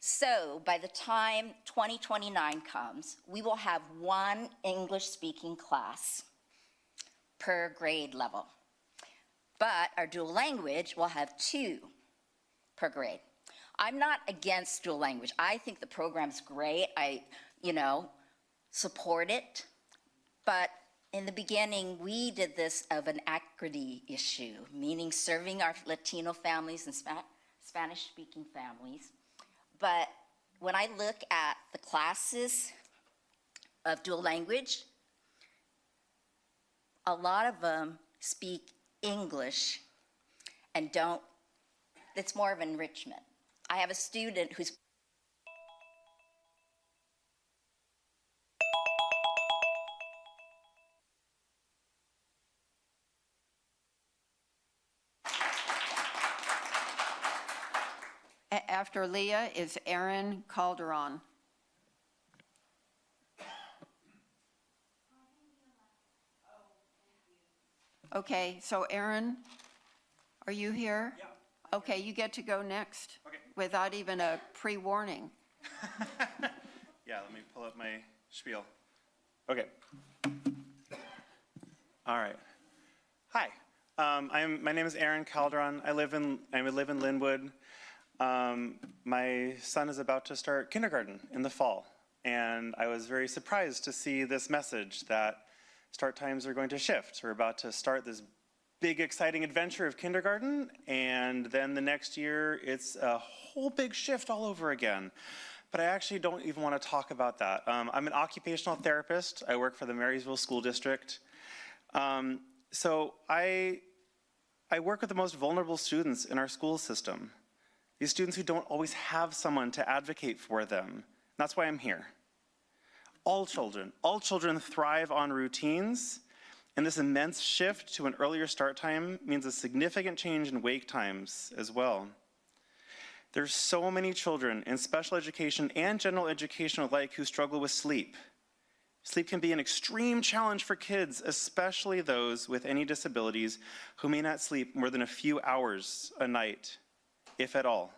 So by the time 2029 comes, we will have 1 English-speaking class per grade level. But our dual language will have 2 per grade. I'm not against dual language. I think the program's great. I, support it. But in the beginning, we did this of an equity issue, meaning serving our Latino families and Spanish-speaking families. But when I look at the classes of dual language, a lot of them speak English and it's more of enrichment. I have a student who's After Leah is Aaron Calderon. Okay, so Aaron, are you here? Yeah. Okay, you get to go next. Okay. Without even a pre-warning. Yeah, let me pull up my spiel. Okay. All right. Hi, my name is Aaron Calderon. I live in Linwood. My son is about to start kindergarten in the fall, and I was very surprised to see this message that start times are going to shift. We're about to start this big, exciting adventure of kindergarten, and then the next year, it's a whole big shift all over again. But I actually don't even want to talk about that. I'm an occupational therapist. I work for the Marysville School District. So I work with the most vulnerable students in our school system. These students who don't always have someone to advocate for them. That's why I'm here. All children thrive on routines, and this immense shift to an earlier start time means a significant change in wake times as well. There's so many children in special education and general education alike who struggle with sleep. Sleep can be an extreme challenge for kids, especially those with any disabilities who may not sleep more than a few hours a night, if at all.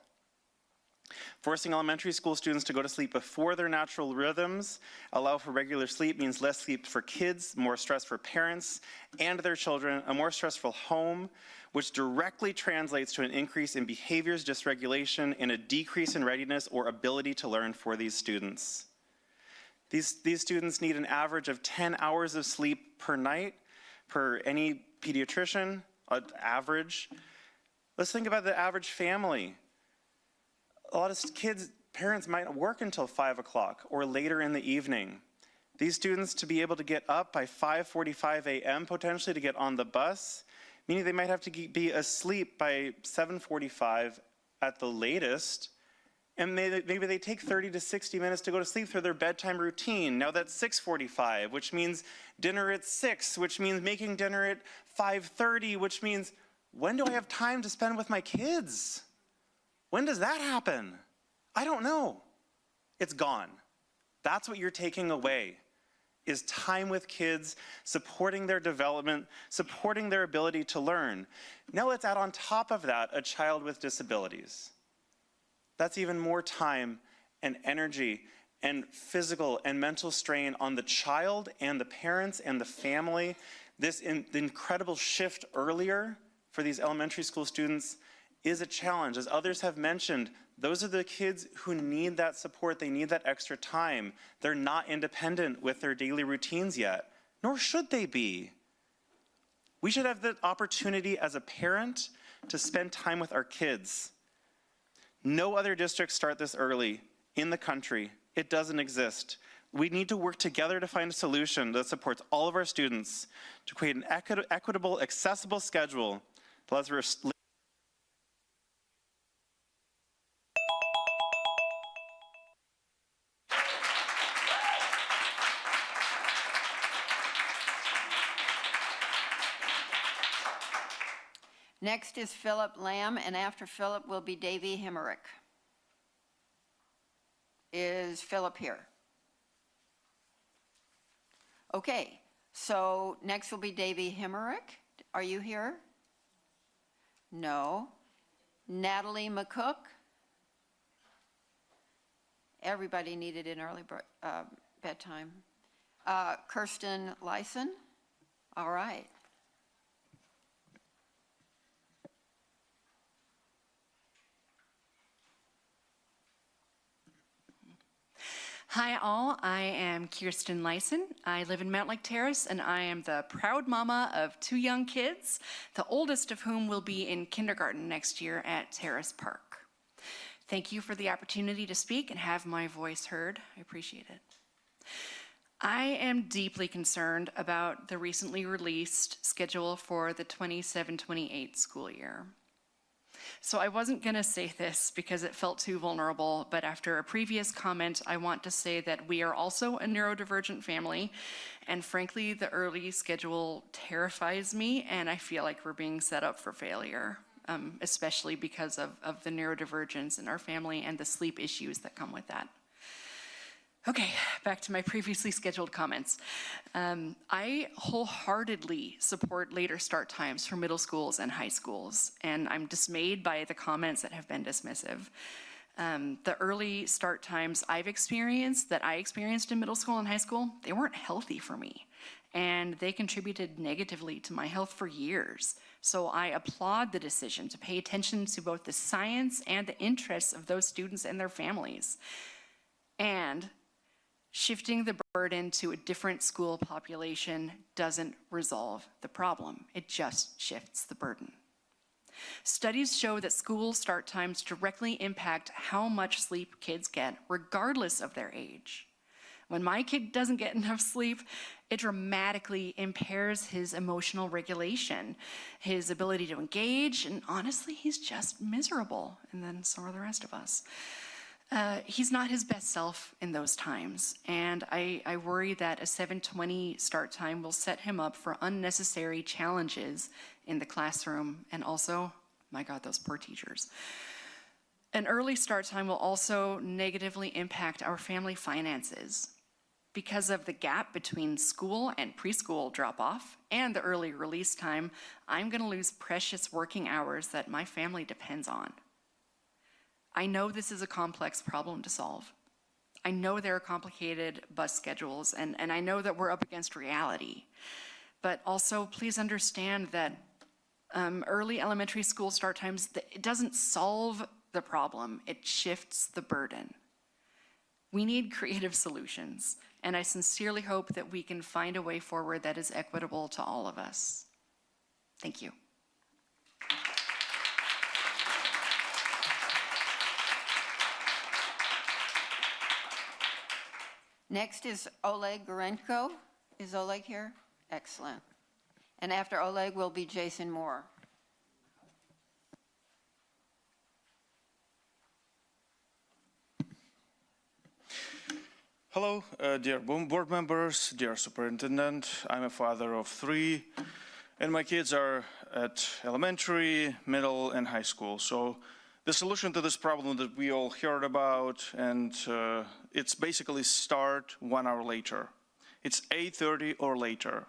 Forcing elementary school students to go to sleep before their natural rhythms allow for regular sleep means less sleep for kids, more stress for parents and their children, a more stressful home, which directly translates to an increase in behaviors dysregulation and a decrease in readiness or ability to learn for these students. These students need an average of 10 hours of sleep per night, per any pediatrician, average. Let's think about the average family. A lot of kids, parents might work until 5 o'clock or later in the evening. These students to be able to get up by 5:45 a.m. potentially to get on the bus, meaning they might have to be asleep by 7:45 at the latest, and maybe they take 30 to 60 minutes to go to sleep through their bedtime routine. Now that's 6:45, which means dinner at 6, which means making dinner at 5:30, which means when do I have time to spend with my kids? When does that happen? I don't know. It's gone. That's what you're taking away, is time with kids, supporting their development, supporting their ability to learn. Now let's add on top of that a child with disabilities. That's even more time and energy and physical and mental strain on the child and the parents and the family. The incredible shift earlier for these elementary school students is a challenge. As others have mentioned, those are the kids who need that support. They need that extra time. They're not independent with their daily routines yet, nor should they be. We should have the opportunity as a parent to spend time with our kids. No other districts start this early in the country. It doesn't exist. We need to work together to find a solution that supports all of our students to create an equitable, accessible schedule that allows us to Next is Philip Lamb, and after Philip will be Davy Hemerick. Is Philip here? Okay, so next will be Davy Hemerick. Are you here? No. Natalie McCook? Everybody needed an early bedtime. Kirsten Lyson? All right. Hi all, I am Kirsten Lyson. I live in Mount Lake Terrace and I am the proud mama of 2 young kids, the oldest of whom will be in kindergarten next year at Terrace Park. Thank you for the opportunity to speak and have my voice heard. I appreciate it. I am deeply concerned about the recently released schedule for the 27-28 school year. So I wasn't going to say this because it felt too vulnerable, but after a previous comment, I want to say that we are also a neurodivergent family, and frankly, the early schedule terrifies me, and I feel like we're being set up for failure, especially because of the neurodivergence in our family and the sleep issues that come with that. Okay, back to my previously scheduled comments. I wholeheartedly support later start times for middle schools and high schools, and I'm dismayed by the comments that have been dismissive. The early start times I experienced in middle school and high school, they weren't healthy for me, and they contributed negatively to my health for years. So I applaud the decision to pay attention to both the science and the interests of those students and their families. And shifting the burden to a different school population doesn't resolve the problem. It just shifts the burden. Studies show that school start times directly impact how much sleep kids get, regardless of their age. When my kid doesn't get enough sleep, it dramatically impairs his emotional regulation, his ability to engage, and honestly, he's just miserable, and then so are the rest of us. He's not his best self in those times, and I worry that a 7:20 start time will set him up for unnecessary challenges in the classroom, and also, my God, those poor teachers. An early start time will also negatively impact our family finances. Because of the gap between school and preschool drop-off and the early release time, I'm going to lose precious working hours that my family depends on. I know this is a complex problem to solve. I know there are complicated bus schedules, and I know that we're up against reality. But also, please understand that early elementary school start times, it doesn't solve the problem, it shifts the burden. We need creative solutions and I sincerely hope that we can find a way forward that is equitable to all of us. Thank you. Next is Oleg Gorenko. Is Oleg here? Excellent. And after Oleg will be Jason Moore. Hello, dear board members, dear superintendent. I'm a father of 3, and my kids are at elementary, middle, and high school. So the solution to this problem that we all heard about, and it's basically start 1 hour later. It's 8:30 or later.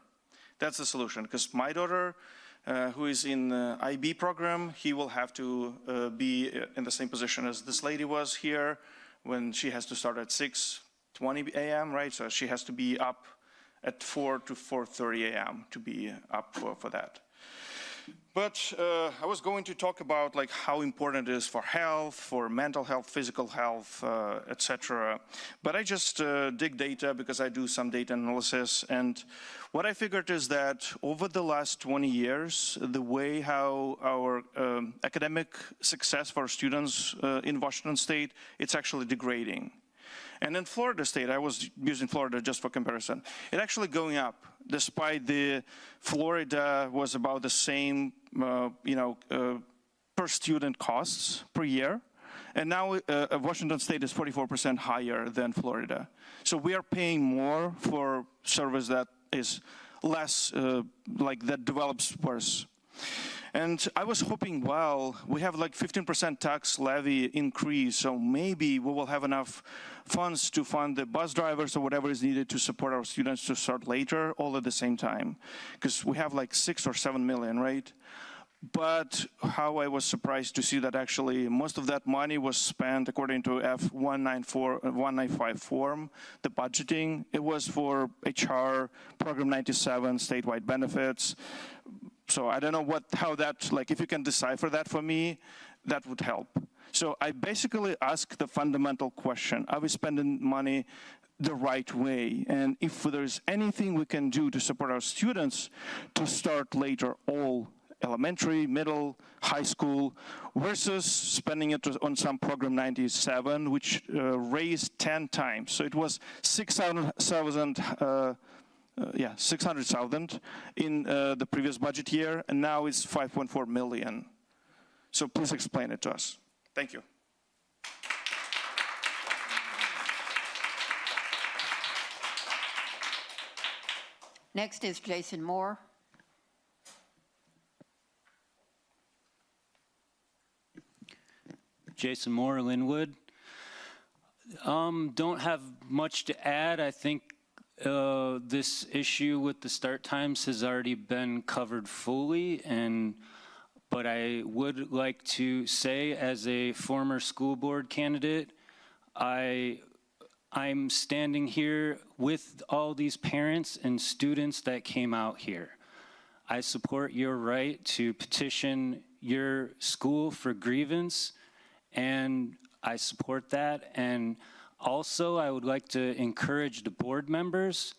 That's the solution, because my daughter, who is in the IB program, he will have to be in the same position as this lady was here when she has to start at 6:20 a.m., right? So she has to be up at 4 to 4:30 a.m. to be up for that. But I was going to talk about like how important it is for health, for mental health, physical health, etc. But I just dig data because I do some data analysis. And what I figured is that over the last 20 years, the way how our academic success for students in Washington State, it's actually degrading. And in Florida State, I was using Florida just for comparison, it actually going up, despite the Florida was about the same, per student costs per year. And now Washington State is 44% higher than Florida. So we are paying more for service that is less, that develops worse. And I was hoping, well, we have like 15% tax levy increase, so maybe we will have enough funds to fund the bus drivers or whatever is needed to support our students to start later, all at the same time. Because we have like 6 or 7 million, right? But how I was surprised to see that actually most of that money was spent according to F195 form, the budgeting. It was for HR, Program 97, statewide benefits. So I don't know how that, if you can decipher that for me, that would help. So I basically ask the fundamental question, are we spending money the right way? And if there's anything we can do to support our students to start later, all elementary, middle, high school, versus spending it on some Program 97, which raised 10 times. So it was 600,000 in the previous budget year, and now it's 5.4 million. So please explain it to us. Thank you. Next is Jason Moore. Jason Moore, Linwood. Don't have much to add. I think this issue with the start times has already been covered fully, but I would like to say, as a former school board candidate, I'm standing here with all these parents and students that came out here. I support your right to petition your school for grievance, and I support that. And also, I would like to encourage the board members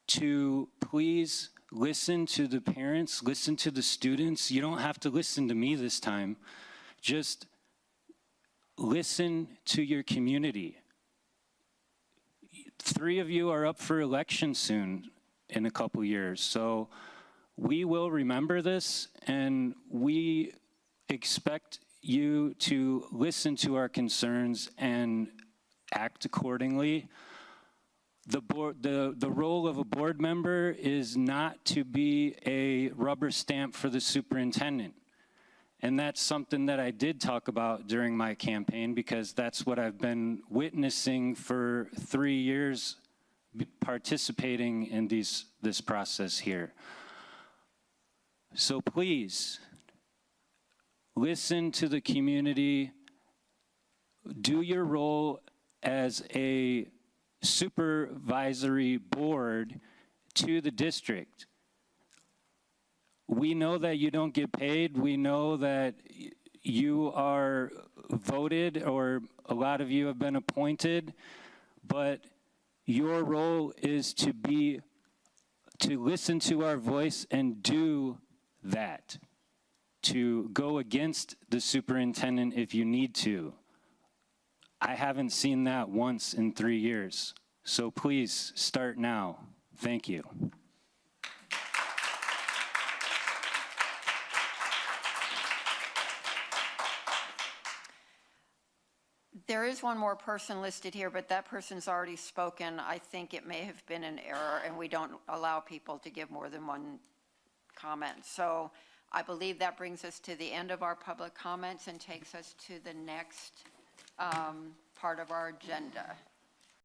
to please listen to the parents, listen to the students. You don't have to listen to me this time. Just listen to your community. 3 of you are up for election soon in a couple years. So we will remember this, and we expect you to listen to our concerns and act accordingly. The role of a board member is not to be a rubber stamp for the superintendent. And that's something that I did talk about during my campaign, because that's what I've been witnessing for 3 years, participating in this process here. So please, listen to the community, do your role as a supervisory board to the district. We know that you don't get paid. We know that you are voted, or a lot of you have been appointed, but Your role is to listen to our voice and do that, to go against the superintendent if you need to. I haven't seen that once in 3 years, so please start now. Thank you. There is one more person listed here, but that person's already spoken. I think it may have been an error, and we don't allow people to give more than one comment. So I believe that brings us to the end of our public comments and takes us to the next part of our agenda.